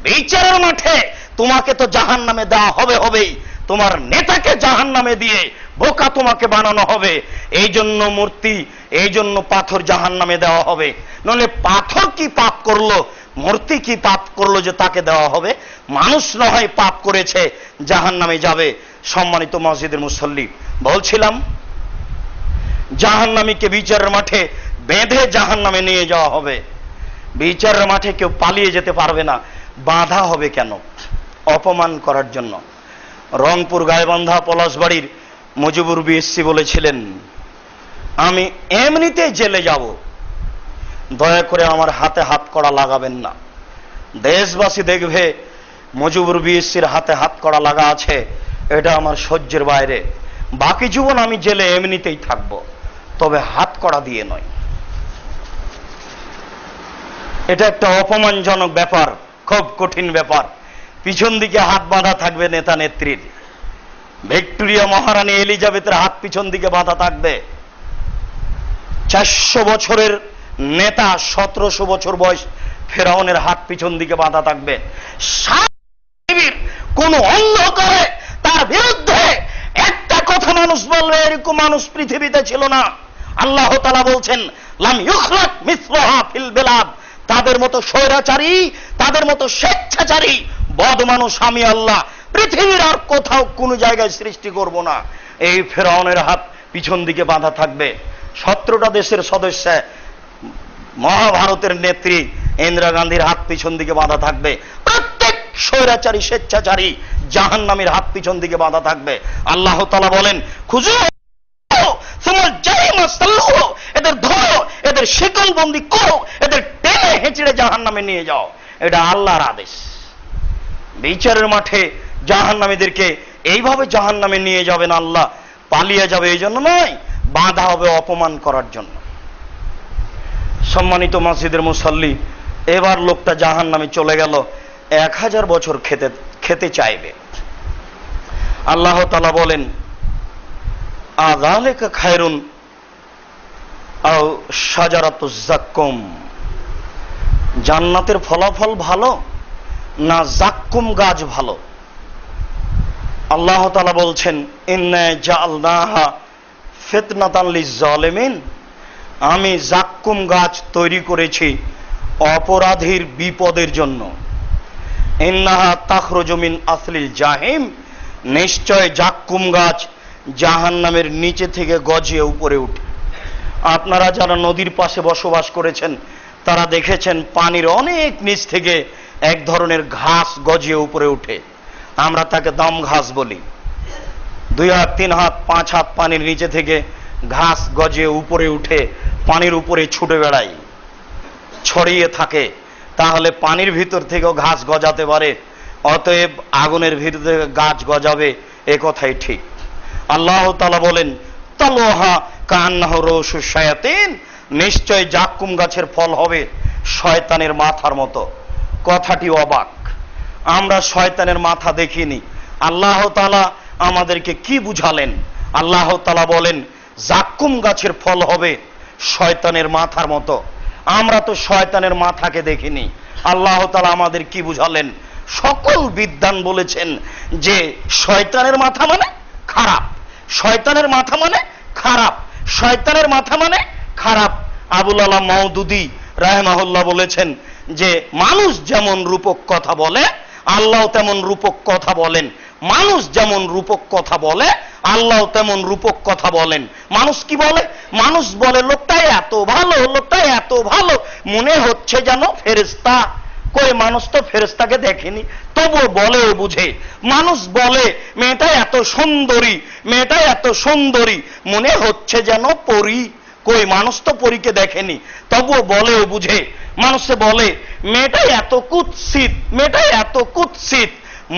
বিচারের মাঠে তোমাকে তো জাহান্নামে দেওয়া হবেই। তোমার নেতাকে জাহান্নামে দিয়ে বোকা তোমাকে বানানো হবে। এই জন্য মূর্তি, এই জন্য পাথর জাহান্নামে দেওয়া হবে। নইলে পাথর কি পাপ করলো, মূর্তি কি পাপ করলো যে তাকে দেওয়া হবে? মানুষ না হয় পাপ করেছে, জাহান্নামে যাবে। সম্মানিত মসজিদের মুসল্লি, বলছিলাম জাহান্নামীকে বিচারের মাঠে বেঁধে জাহান্নামে নিয়ে যাওয়া হবে। বিচারের মাঠে কেউ পালিয়ে যেতে পারবে না। বাধা হবে কেন? অপমান করার জন্য। রংপুর গাইবান্ধা পলাশবাড়ির মুজিবুর বিএসসি বলেছিলেন, আমি এমনিতে জেলে যাব, দয়া করে আমার হাতে হাত কড়া লাগাবেন না। দেশবাসী দেখবে মুজিবুর বিএসসির হাতে হাত কড়া লাগা আছে, এটা আমার সহ্যের বাইরে। বাকি জীবন আমি জেলে এমনিতেই থাকব, তবে হাত কড়া দিয়ে নয়। এটা একটা অপমানজনক ব্যাপার, খুব কঠিন ব্যাপার। পিছন দিকে হাত বাঁধা থাকবে নেতা নেত্রীর। ভিক্টোরিয়া মহারানী এলিজাবেথের হাত পিছন দিকে বাঁধা থাকবে। 400 বছরের নেতা, 1700 বছর বয়স ফেরাউনের হাত পিছন দিকে বাঁধা থাকবে। কোন অন্ধকারে তার বিরুদ্ধে একটা কথা মানুষ বলবে, এরকম মানুষ পৃথিবীতে ছিল না। আল্লাহ তাআলা বলছেন, লাম ইউখলাক মিসলুহা ফিল বিলাদ। তাদের মতো স্বৈরাচারী, তাদের মতো স্বেচ্ছাচারী বদ মানুষ আমি আল্লাহ পৃথিবীর আর কোথাও কোন জায়গায় সৃষ্টি করব না। এই ফেরাউনের হাত পিছন দিকে বাঁধা থাকবে। 17টা দেশের সদস্য, মহাভারতের নেত্রী ইন্দিরা গান্ধীর হাত পিছন দিকে বাঁধা থাকবে। প্রত্যেক স্বৈরাচারী, স্বেচ্ছাচারী, জাহান্নামীর হাত পিছন দিকে বাঁধা থাকবে। আল্লাহ তাআলা বলেন, খুঁজো এদের ধরো, এদের শিকল বন্দি করো, এদের টেনে হেঁচড়ে জাহান্নামে নিয়ে যাও। এটা আল্লাহর আদেশ। বিচারের মাঠে জাহান্নামীদেরকে এইভাবে জাহান্নামে নিয়ে যাবেন আল্লাহ, পালিয়ে যাবে এই জন্য নয়, বাঁধা হবে অপমান করার জন্য। সম্মানিত মসজিদের মুসাল্লি, এবার লোকটা জাহান্নামে চলে গেল, 1000 বছর খেতে চাইবে। আল্লাহ তাআলা বলেন, আযালিকা খায়রুন আও শাজারাতুজ যাক্কুম, জান্নাতের ফলাফল ভালো না যাক্কুম গাছ ভালো? আল্লাহ তাআলা বলছেন, ইন্না জাআলনাহা ফিতনাতান লিজ-জালিমিন, আমি যাক্কুম গাছ তৈরি করেছি অপরাধীর বিপদের জন্য। ইন্নাহা তাখরুজু মিন আসলিল জাহিম, নিশ্চয় যাক্কুম গাছ জাহান্নামের নিচে থেকে গজিয়ে উপরে উঠে। আপনারা যারা নদীর পাশে বসবাস করেছেন তারা দেখেছেন পানির অনেক নিচ থেকে এক ধরনের ঘাস গজিয়ে উপরে উঠে, আমরা তাকে দম ঘাস বলি। 2 হাত 3 হাত 5 হাত পানির নিচে থেকে ঘাস গজিয়ে উপরে উঠে পানির উপরে ছুটে বেড়ায়, ছড়িয়ে থাকে। তাহলে পানির ভিতর থেকেও ঘাস গজাতে পারে, অতএব আগুনের ভিতর থেকে গাছ গজাবে, এ কথাই ঠিক। আল্লাহ তাআলা বলেন, তালওহা কান্নাহু রুউসুশ শায়াতিন, নিশ্চয় যাক্কুম গাছের ফল হবে শয়তানের মাথার মতো। কথাটি অবাক, আমরা শয়তানের মাথা দেখিনি। আল্লাহ তাআলা আমাদেরকে কি বুঝালেন? আল্লাহ তাআলা বলেন যাক্কুম গাছের ফল হবে শয়তানের মাথার মতো। আমরা তো শয়তানের মাথাকে দেখিনি। আল্লাহ তাআলা আমাদের কি বুঝালেন? সকল বিদ্বান বলেছেন যে শয়তানের মাথা মানে খারাপ, শয়তানের মাথা মানে খারাপ, শয়তানের মাথা মানে খারাপ। আবুল আলা মওদুদি রাহিমাহুল্লাহ বলেছেন যে মানুষ যেমন রূপক কথা বলে আল্লাহ তেমন রূপক কথা বলেন, মানুষ যেমন রূপক কথা বলে আল্লাহ তেমন রূপক কথা বলেন। মানুষ কি বলে? মানুষ বলে লোকটা এত ভালো, লোকটা এত ভালো, মনে হচ্ছে যেন ফেরেশতা। কই মানুষ তো ফেরেশতাকে দেখেনি, তবুও বলে ও বুঝে। মানুষ বলে মেয়েটা এত সুন্দরী, মেয়েটা এত সুন্দরী, মনে হচ্ছে যেন পরী। কই মানুষ তো পরীকে দেখেনি, তবুও বলে ও বুঝে। মানুষে বলে মেয়েটা এত কুৎসিত, মেয়েটা এত কুৎসিত,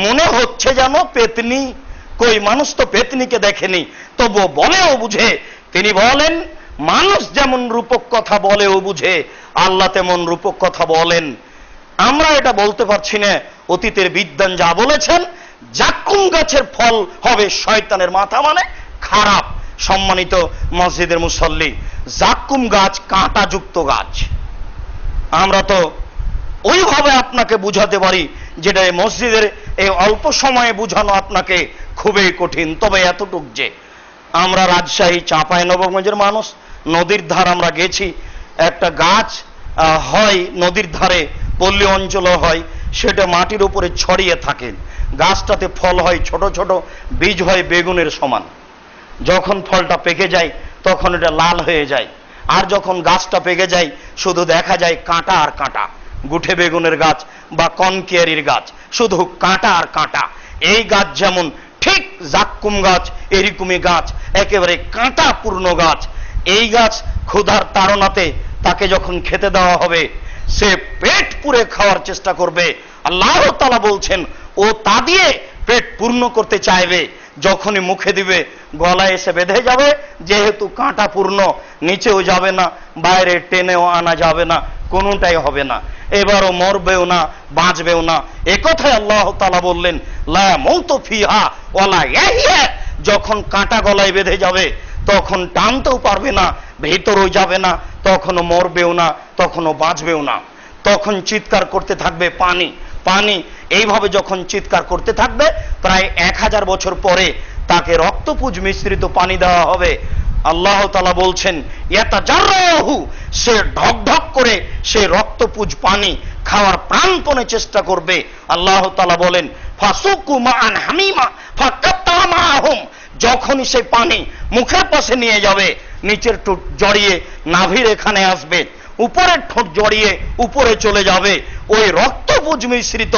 মনে হচ্ছে যেন পেতনি। কই মানুষ তো পেতনিকে দেখেনি, তবুও বলে ও বুঝে। তিনি বলেন মানুষ যেমন রূপক কথা বলে ও বুঝে আল্লাহ তেমন রূপক কথা বলেন। আমরা এটা বলতে পারছি না, অতীতের বিদ্বান যা বলেছেন যাক্কুম গাছের ফল হবে শয়তানের মাথা মানে খারাপ। সম্মানিত মসজিদের মুসল্লি, যাক্কুম গাছ কাঁটাযুক্ত গাছ। আমরা তো ওইভাবে আপনাকে বুঝাতে পারি যেটা এই মসজিদের এই অল্প সময়ে বুঝানো আপনাকে খুবই কঠিন। তবে এতটুক যে আমরা রাজশাহী চাঁপাইনবাবগঞ্জের মানুষ, নদীর ধার আমরা গেছি, একটা গাছ হয় নদীর ধারে, পল্লী অঞ্চলও হয়, সেটা মাটির উপরে ছড়িয়ে থাকে। গাছটাতে ফল হয় ছোট ছোট, বীজ হয় বেগুনের সমান। যখন ফলটা পেকে যায় তখন এটা লাল হয়ে যায়, আর যখন গাছটা পেকে যায় শুধু দেখা যায় কাঁটা আর কাঁটা। গুঠে বেগুনের গাছ বা কনকেয়ারির গাছ, শুধু কাঁটা আর কাঁটা। এই গাছ যেমন, ঠিক যাক্কুম গাছ এরকমই গাছ, একেবারে কাঁটা পূর্ণ গাছ। এই গাছ ক্ষুধার তাড়নাতে তাকে যখন খেতে দেওয়া হবে সে পেট পুরে খাওয়ার চেষ্টা করবে। আল্লাহ তাআলা বলছেন ও তা দিয়ে পেট পূর্ণ করতে চাইবে, যখনই মুখে দিবে গলায় এসে বেঁধে যাবে, যেহেতু কাঁটা পূর্ণ, নিচেও যাবে না, বাইরে টেনেও আনা যাবে না, কোনোটাই হবে না। এবারও মরবেও না, বাঁচবেও না। একথাই আল্লাহ তাআলা বললেন লা মাউতু ফিহা ওয়ালা ইয়াহইয়া, যখন কাঁটা গলায় বেঁধে যাবে তখন টানতেও পারবে না, ভেতরেও যাবে না, তখনও মরবেও না, তখনও বাঁচবেও না। তখন চিৎকার করতে থাকবে পানি পানি। এইভাবে যখন চিৎকার করতে থাকবে প্রায় 1000 বছর পরে তাকে রক্তপুঞ্জ মিশ্রিত পানি দেওয়া হবে। আল্লাহ তাআলা বলছেন ইয়াতাজাররাহু, সে ঢক ঢক করে সে রক্তপুঞ্জ পানি খাওয়ার প্রাণপণে চেষ্টা করবে। আল্লাহ তাআলা বলেন ফাসুকু মান হামিমা ফাকাত্তা মাহুম, যখনই সেই পানি মুখের পাশে নিয়ে যাবে নিচের ঠোঁট জড়িয়ে নাভির এখানে আসবে, উপরের ঠোঁট জড়িয়ে উপরে চলে যাবে। ওই রক্তপুঞ্জ মিশ্রিত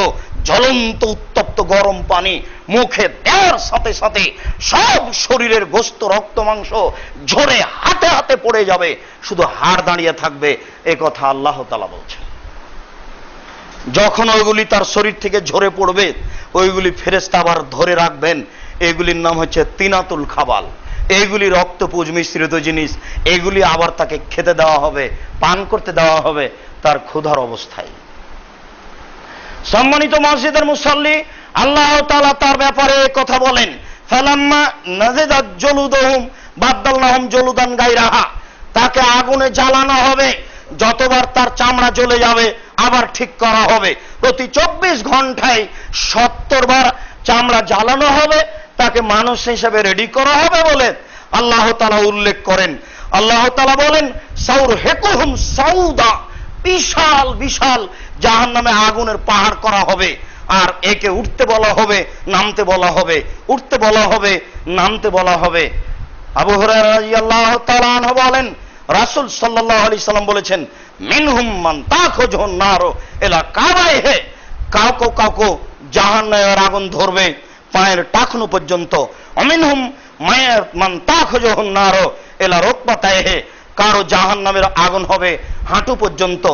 জ্বলন্ত উত্তপ্ত গরম পানি মুখে দেওয়ার সাথে সাথে সব শরীরের গোস্ত রক্ত মাংস ঝরে হাতে হাতে পড়ে যাবে, শুধু হাড় দাঁড়িয়ে থাকবে। এ কথা আল্লাহ তাআলা বলছেন। যখন ওইগুলি তার শরীর থেকে ঝরে পড়বে ওইগুলি ফেরেশতা আবার ধরে রাখবেন, এগুলির নাম হচ্ছে তিনাতুল খাবাল। এইগুলি রক্তপুজ মিশ্রিত জিনিস, এগুলি আবার তাকে খেতে দেওয়া হবে, পান করতে দেওয়া হবে তার ক্ষুধার অবস্থায়। সম্মানিত মসজিদের মুসাল্লি, আল্লাহ তাআলা তার ব্যাপারে কথা বলেন, ফালাম্মা নাজিদাত জুলুদুহুম বাদদালনাহুম জুলুদান গায়রাহা, তাকে আগুনে জ্বালানো হবে, যতবার তার চামড়া জ্বলে যাবে আবার ঠিক করা হবে। প্রতি 24 ঘন্টায় 70 বার চামড়া জ্বালানো হবে, তাকে মানুষ হিসেবে রেডি করা হবে বলে আল্লাহ তাআলা উল্লেখ করেন। আল্লাহ তাআলা বলেন, সাউরহিকুহুম সাউদা, বিশাল বিশাল জাহান্নামে আগুনের পাহাড় করা হবে, আর একে উঠতে বলা হবে, নামতে বলা হবে, উঠতে বলা হবে, নামতে বলা হবে। আবু হুরায়রা রাদিয়াল্লাহু তাআলা আনহু বলেন, রাসূল সাল্লাল্লাহু আলাইহি সাল্লাম বলেছেন, মিনহুম মান তাখুজুন নারু ইলা কাবাইহি, কাউকে কাউকে জাহান্নামের আগুন ধরবে পায়ের টাকনু পর্যন্ত। অমিনহুম মান তাখুজুন নারু ইলা রুকবাতাইহি, কারো জাহান্নামের আগুন হবে হাঁটু পর্যন্ত।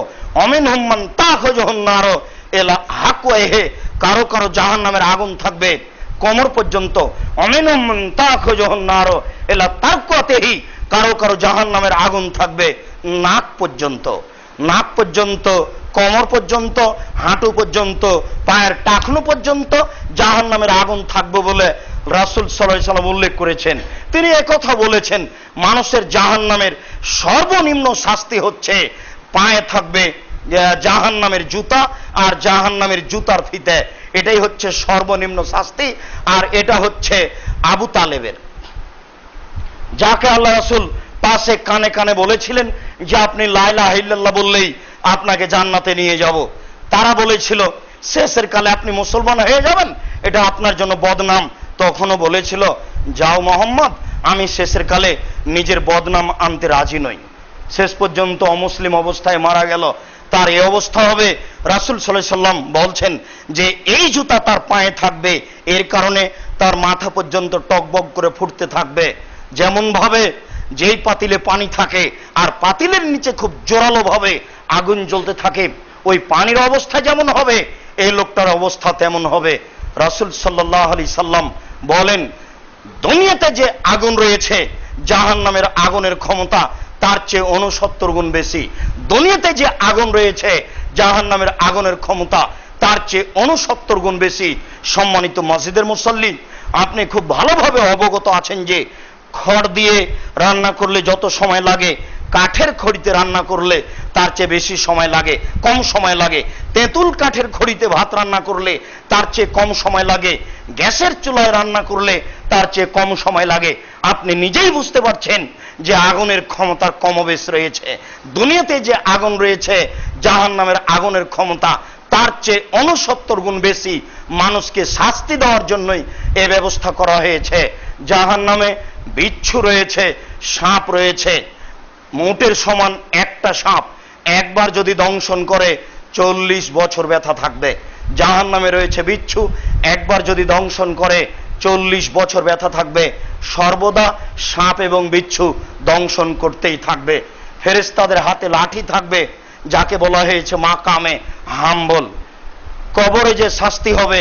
অমিনহুম মান তাখুজুন নারু ইলা হাকওয়াইহি, কারো কারো জাহান্নামের আগুন থাকবে কোমর পর্যন্ত। অমিনহুম মান তাখুজুন নারু ইলা তাকওয়াতিহি, কারো কারো জাহান্নামের আগুন থাকবে নাক পর্যন্ত। নাক পর্যন্ত, কোমর পর্যন্ত, হাঁটু পর্যন্ত, পায়ের টাকনু পর্যন্ত জাহান্নামের আগুন থাকবে বলে রাসূল সাল্লাল্লাহু আলাইহি সাল্লাম উল্লেখ করেছেন। তিনি একথা বলেছেন, মানুষের জাহান্নামের সর্বনিম্ন শাস্তি হচ্ছে পায়ে থাকবে জাহান্নামের জুতা আর জাহান্নামের জুতার ফিতে, এটাই হচ্ছে সর্বনিম্ন শাস্তি। আর এটা হচ্ছে আবু তালেবের, যাকে আল্লাহ রাসূল পাশে কানে কানে বলেছিলেন যে আপনি লা ইলাহা ইল্লাল্লাহ বললেই আপনাকে জান্নাতে নিয়ে যাব। তারা বলেছিল শেষের কালে আপনি মুসলমান হয়ে যাবেন, এটা আপনার জন্য বদনাম। তখনও বলেছিল, যাও মোহাম্মদ, আমি শেষের কালে নিজের বদনাম আনতে রাজি নই। শেষ পর্যন্ত অমুসলিম অবস্থায় মারা গেল। তার এই অবস্থা হবে, রাসূল সাল্লাল্লাহু আলাইহি সাল্লাম বলছেন যে এই জুতা তার পায়ে থাকবে, এর কারণে তার মাথা পর্যন্ত টকবক করে ফুটতে থাকবে। যেমন ভাবে যেই পাতিলে পানি থাকে আর পাতিলের নিচে খুব জোরালো ভাবে আগুন জ্বলতে থাকে, ওই পানির অবস্থা যেমন হবে এই লোকটার অবস্থা তেমন হবে। রাসূল সাল্লাল্লাহু আলাইহি সাল্লাম বলেন, দুনিয়াতে যে আগুন রয়েছে জাহান্নামের আগুনের ক্ষমতা তার চেয়ে 69 গুণ বেশি। দুনিয়াতে যে আগুন রয়েছে জাহান্নামের আগুনের ক্ষমতা তার চেয়ে 69 গুণ বেশি। সম্মানিত মসজিদের মুসল্লি, আপনি খুব ভালোভাবে অবগত আছেন যে খড় দিয়ে রান্না করলে যত সময় লাগে, কাঠের খড়িতে রান্না করলে তার চেয়ে বেশি সময় লাগে, কম সময় লাগে। তেঁতুল কাঠের খড়িতে ভাত রান্না করলে তার চেয়ে কম সময় লাগে, গ্যাসের চুলায় রান্না করলে তার চেয়ে কম সময় লাগে। আপনি নিজেই বুঝতে পারছেন যে আগুনের ক্ষমতার কমবেশ রয়েছে। দুনিয়াতে যে আগুন রয়েছে জাহান্নামের আগুনের ক্ষমতা তার চেয়ে 69 গুণ বেশি। মানুষকে শাস্তি দেওয়ার জন্যই এ ব্যবস্থা করা হয়েছে। জাহান্নামে বিচ্ছু রয়েছে, সাপ রয়েছে, মোটের সমান একটা সাপ একবার যদি দংশন করে 40 বছর ব্যথা থাকবে। জাহান্নামে রয়েছে বিচ্ছু, একবার যদি দংশন করে 40 বছর ব্যথা থাকবে। সর্বদা সাপ এবং বিচ্ছু দংশন করতেই থাকবে। ফেরেশতাদের হাতে লাঠি থাকবে, যাকে বলা হয়েছে মাকামে হাম্বল। কবরে যে শাস্তি হবে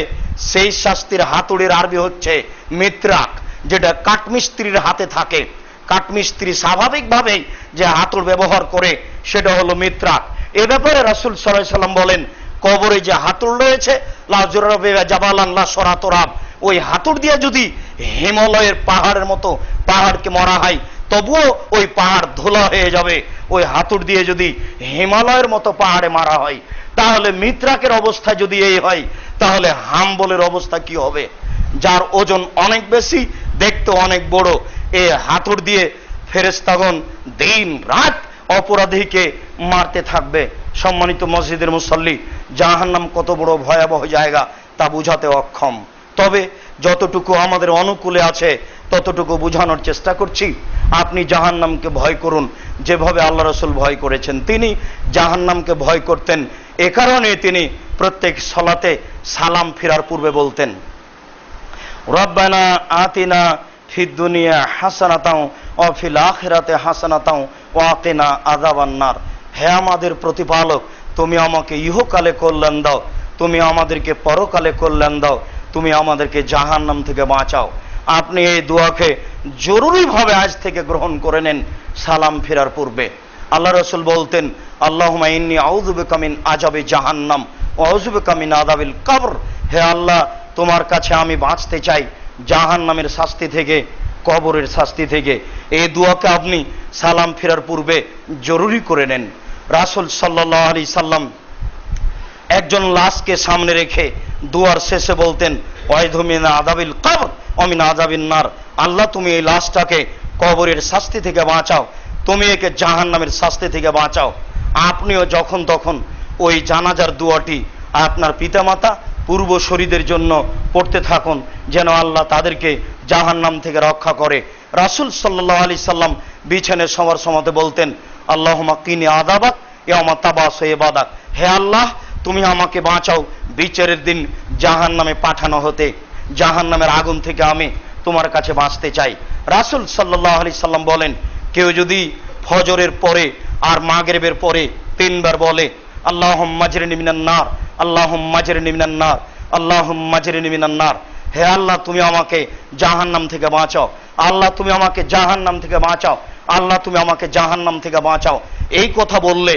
সেই শাস্তির হাতুড়ির আরবি হচ্ছে মিত্রাক, যেটা কাঠমিস্ত্রির হাতে থাকে। কাঠমিস্ত্রি স্বাভাবিকভাবেই যে হাতুড় ব্যবহার করে সেটা হলো মিত্রাক। এ ব্যাপারে রাসূল সাল্লাল্লাহু আলাইহি সাল্লাম বলেন, কবরে যে হাতুড় রয়েছে লা জুরাবে জাবালান লা সরাতরাব, ওই হাতুড় দিয়ে যদি হিমালয়ের পাহাড়ের মতো পাহাড়কে মারা হয় তবুও ওই পাহাড় ধুলা হয়ে যাবে। ওই হাতুড় দিয়ে যদি হিমালয়ের মতো পাহাড়ে মারা হয়, তাহলে মিত্রাকের অবস্থা যদি এই হয়, তাহলে হাম্বলের অবস্থা কি হবে? যার ওজন অনেক বেশি, দেখতে অনেক বড়। এ হাতুড় দিয়ে ফেরেশতাগণ দিন রাত অপরাধীকে মারতে থাকবে। সম্মানিত মসজিদের মুসল্লি, জাহান্নাম কত বড় ভয়াবহ জায়গা তা বুঝাতে অক্ষম। তবে যতটুকু আমাদের অনুকূলে আছে ততটুকু বোঝানোর চেষ্টা করছি। আপনি জাহান্নামকে ভয় করুন যেভাবে আল্লাহ রাসূল ভয় করেছেন। তিনি জাহান্নামকে ভয় করতেন, এ কারণে তিনি প্রত্যেক সালাতে সালাম ফিরার পূর্বে বলতেন, রব্বানা আতিনা ফিদ দুনিয়া হাসানাতাও ওয়া ফিল আখিরাতি হাসানাতাও ওয়া কিনা আযাবান নার। হে আমাদের প্রতিপালক, তুমি আমাকে ইহকালে কল্যাণ দাও, তুমি আমাদেরকে পরকালে কল্যাণ দাও, তুমি আমাদেরকে জাহান্নাম থেকে বাঁচাও। আপনি এই দোয়াকে জরুরিভাবে আজ থেকে গ্রহণ করে নেন সালাম ফেরার পূর্বে। আল্লাহ রাসূল বলতেন, আল্লাহুম্মা ইন্নী আউযু বিকা মিন আযাবি জাহান্নাম ওয়া আউযু বিকা মিন আযাবিল কবর। হে আল্লাহ, তোমার কাছে আমি বাঁচতে চাই জাহান্নামের শাস্তি থেকে, কবরের শাস্তি থেকে। এই দোয়াকে আপনি সালাম ফেরার পূর্বে জরুরি করে নেন। রাসূল সাল্লাল্লাহু আলাইহি সাল্লাম একজন লাশকে সামনে রেখে দুয়ার শেষে বলতেন, ওয়াইযু মিন আযাবিল কবর ওয়া মিন আযাবিন নার। আল্লাহ, তুমি এই লাশটাকে কবরের শাস্তি থেকে বাঁচাও, তুমি একে জাহান্নামের শাস্তি থেকে বাঁচাও। আপনিও যখন তখন ওই জানাজার দোয়াটি আপনার পিতামাতা পূর্বসূরীদের জন্য পড়তে থাকুন, যেন আল্লাহ তাদেরকে জাহান্নাম থেকে রক্ষা করে। রাসূল সাল্লাল্লাহু আলাইহি সাল্লাম বিছানায় শোয়ার সময়তে বলতেন, আল্লাহুম্মা কিনি আযাবাক ইয়াওমা তাবাসু ইবাদাক। হে আল্লাহ, তুমি আমাকে বাঁচাও বিচারের দিন জাহান্নামে পাঠানো হতে, জাহান্নামের আগুন থেকে আমি তোমার কাছে বাঁচতে চাই। রাসূল সাল্লাল্লাহু আলাইহি সাল্লাম বলেন, কেউ যদি ফজরের পরে আর মাগরিবের পরে তিনবার বলে, আল্লাহুম্মা আজরিনি মিনান নার, আল্লাহুম্মা আজরিনি মিনান নার, আল্লাহুম্মা আজরিনি মিনান নার। হে আল্লাহ, তুমি আমাকে জাহান্নাম থেকে বাঁচাও, আল্লাহ তুমি আমাকে জাহান্নাম থেকে বাঁচাও, আল্লাহ তুমি আমাকে জাহান্নাম থেকে বাঁচাও। এই কথা বললে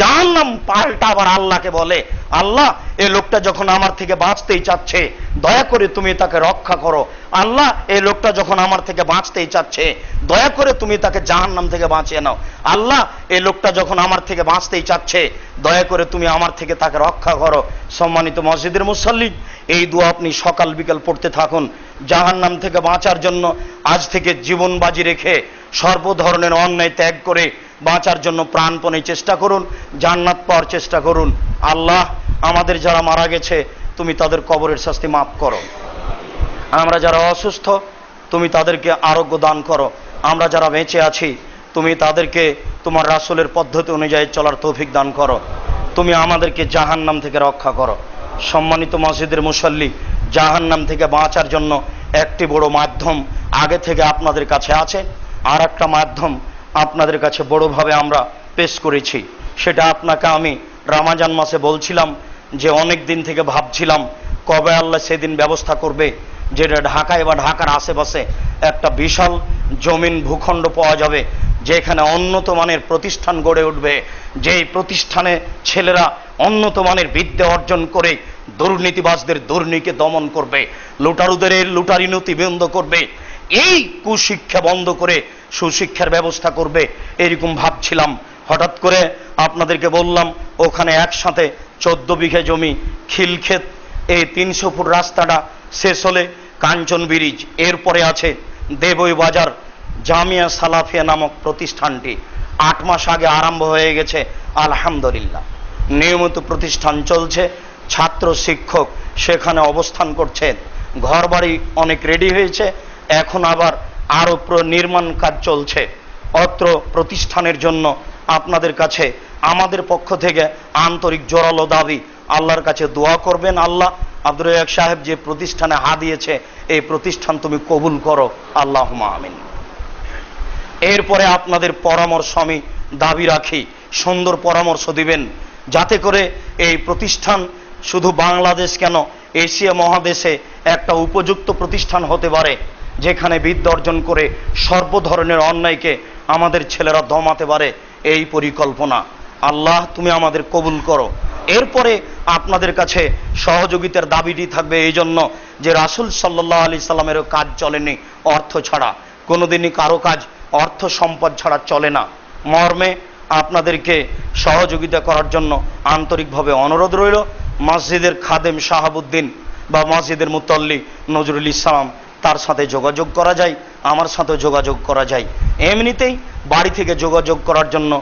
জাহান্নাম পাল্টা আবার আল্লাহকে বলে, আল্লাহ, এই লোকটা যখন আমার থেকে বাঁচতেই চাচ্ছে, দয়া করে তুমি তাকে রক্ষা করো। আল্লাহ, এই লোকটা যখন আমার থেকে বাঁচতেই চাচ্ছে, দয়া করে তুমি তাকে জাহান্নাম থেকে বাঁচিয়ে নাও। আল্লাহ, এই লোকটা যখন আমার থেকে বাঁচতেই চাচ্ছে, দয়া করে তুমি আমার থেকে তাকে রক্ষা করো। সম্মানিত মসজিদের মুসল্লি, এই দোয়া আপনি সকাল বিকাল পড়তে থাকুন। জাহান্নাম থেকে বাঁচার জন্য আজ থেকে জীবন বাজি রেখে সর্ব ধরনের অন্যায় ত্যাগ করে বাঁচার জন্য প্রাণপণে চেষ্টা করুন, জান্নাত পাওয়ার চেষ্টা করুন। আল্লাহ, আমাদের যারা মারা গেছে তুমি তাদের কবরের শাস্তি মাফ করো। আমরা যারা অসুস্থ তুমি তাদেরকে আরোগ্য দান করো। আমরা যারা বেঁচে আছি তুমি তাদেরকে তোমার রাসূলের পদ্ধতি অনুযায়ী চলার তৌফিক দান করো। তুমি আমাদেরকে জাহান্নাম থেকে রক্ষা করো। সম্মানিত মসজিদের মুসল্লি, জাহান্নাম থেকে বাঁচার জন্য একটি বড় মাধ্যম আগে থেকে আপনাদের কাছে আছে, আর একটা মাধ্যম আপনাদের কাছে বড়ভাবে আমরা পেশ করেছি। সেটা আপনাকে আমি রমজান মাসে বলছিলাম যে অনেক দিন থেকে ভাবছিলাম কবে আল্লাহ সেদিন ব্যবস্থা করবে, যেটা ঢাকায় বা ঢাকার আশেপাশে একটা বিশাল জমিন ভূখণ্ড পাওয়া যাবে, যেখানে উন্নত মানের প্রতিষ্ঠান গড়ে উঠবে, যেই প্রতিষ্ঠানে ছেলেরা উন্নত মানের বিদ্যা অর্জন করে দুর্নীতিবাজদের দুর্নীতিকে দমন করবে, লুটারুদের লুটারি নীতি বন্ধ করবে, এই কুশিক্ষা বন্ধ করে সুশিক্ষার ব্যবস্থা করবে, এরকম ভাবছিলাম। হঠাৎ করে আপনাদেরকে বললাম ওখানে একসাথে 14 বিঘা জমি, খিলক্ষেত, এই 300 ফুট রাস্তাটা শেষ হলে কাঞ্চন ব্রিজ, এরপরে আছে দেবই বাজার জামিয়া সালাফিয়া নামক প্রতিষ্ঠানটি 8 মাস আগে আরম্ভ হয়ে গেছে। আলহামদুলিল্লাহ, নিয়মিত প্রতিষ্ঠান চলছে, ছাত্র শিক্ষক সেখানে অবস্থান করছে, ঘর বাড়ি অনেক রেডি হয়েছে, এখন আবার আরো নির্মাণ কাজ চলছে। অত্র প্রতিষ্ঠানের জন্য আপনাদের কাছে আমাদের পক্ষ থেকে আন্তরিক জোরালো দাবি, আল্লাহর কাছে দোয়া করবেন, আল্লাহ আব্দুর রাজ্জাক সাহেব যে প্রতিষ্ঠানে হাত দিয়েছে এই প্রতিষ্ঠান তুমি কবুল করো, আল্লাহুম্মা আমিন। এরপরে আপনাদের পরামর্শ আমি দাবি রাখি, সুন্দর পরামর্শ দিবেন, যাতে করে এই প্রতিষ্ঠান শুধু বাংলাদেশ কেন এশিয়া মহাদেশে একটা উপযুক্ত প্রতিষ্ঠান হতে পারে, যেখানে বিদ্যা অর্জন করে সর্ব ধরনের অন্যায়কে আমাদের ছেলেরা দমাতে পারে, এই পরিকল্পনা। আল্লাহ তুমি আমাদের কবুল করো। এরপরে আপনাদের কাছে সহযোগিতার দাবিটি থাকবে এই জন্য যে রাসূল সাল্লাল্লাহু আলাইহি সাল্লামেরও কাজ চলেনি অর্থ ছাড়া, কোনোদিনই কারো কাজ অর্থ সম্পদ ছাড়া চলে না মর্মে আপনাদেরকে সহযোগিতা করার জন্য আন্তরিকভাবে অনুরোধ রইল। মসজিদের খাদেম শাহাবুদ্দিন বা মসজিদের মুতল্লি নজরুল ইসলাম, তার সাথে যোগাযোগ করা যায়, আমার সাথে যোগাযোগ করা যায়। এমনিতেই বাড়ি থেকে যোগাযোগ করার জন্য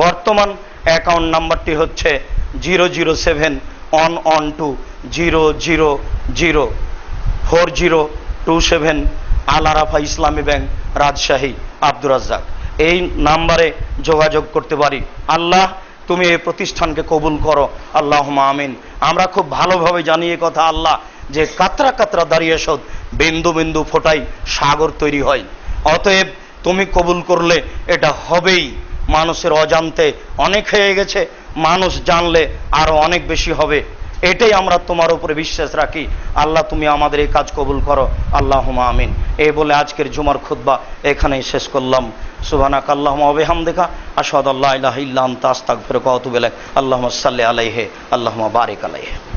বর্তমান অ্যাকাউন্ট নাম্বারটি হচ্ছে 0071120004027 আল আরাফা ইসলামী ব্যাংক, রাজশাহী, আব্দুর রাজ্জাক। এই নাম্বারে যোগাযোগ করতে পারি। আল্লাহ তুমি এই প্রতিষ্ঠানকে কবুল করো, আল্লাহুম্মা আমিন। আমরা খুব ভালোভাবে জানি এ কথা আল্লাহ, যে কাতরা কাতরা দাঁড়িয়ে শোধ, বিন্দু বিন্দু ফোটাই সাগর তৈরি হয়। অতএব তুমি কবুল করলে এটা হবেই। মানুষের অজান্তে অনেক হয়ে গেছে, মানুষ জানলে আরো অনেক বেশি হবে। এটাই আমরা তোমার উপরে বিশ্বাস রাখি। আল্লাহ তুমি আমাদের এই কাজ কবুল করো, আল্লাহুম্মা আমিন। এই বলে আজকের জুমার খুতবা এখানেই শেষ করলাম। সুবহানাক আল্লাহুম্মা ওয়া বিহামদিকা আশহাদু আল্লা ইলাহা ইল্লা আনতা আস্তাগফিরুকা ওয়া আতুবু ইলাইক। আল্লাহুম্মা সাল্লি আলাইহি আল্লাহুম্মা বারিক আলাইহি।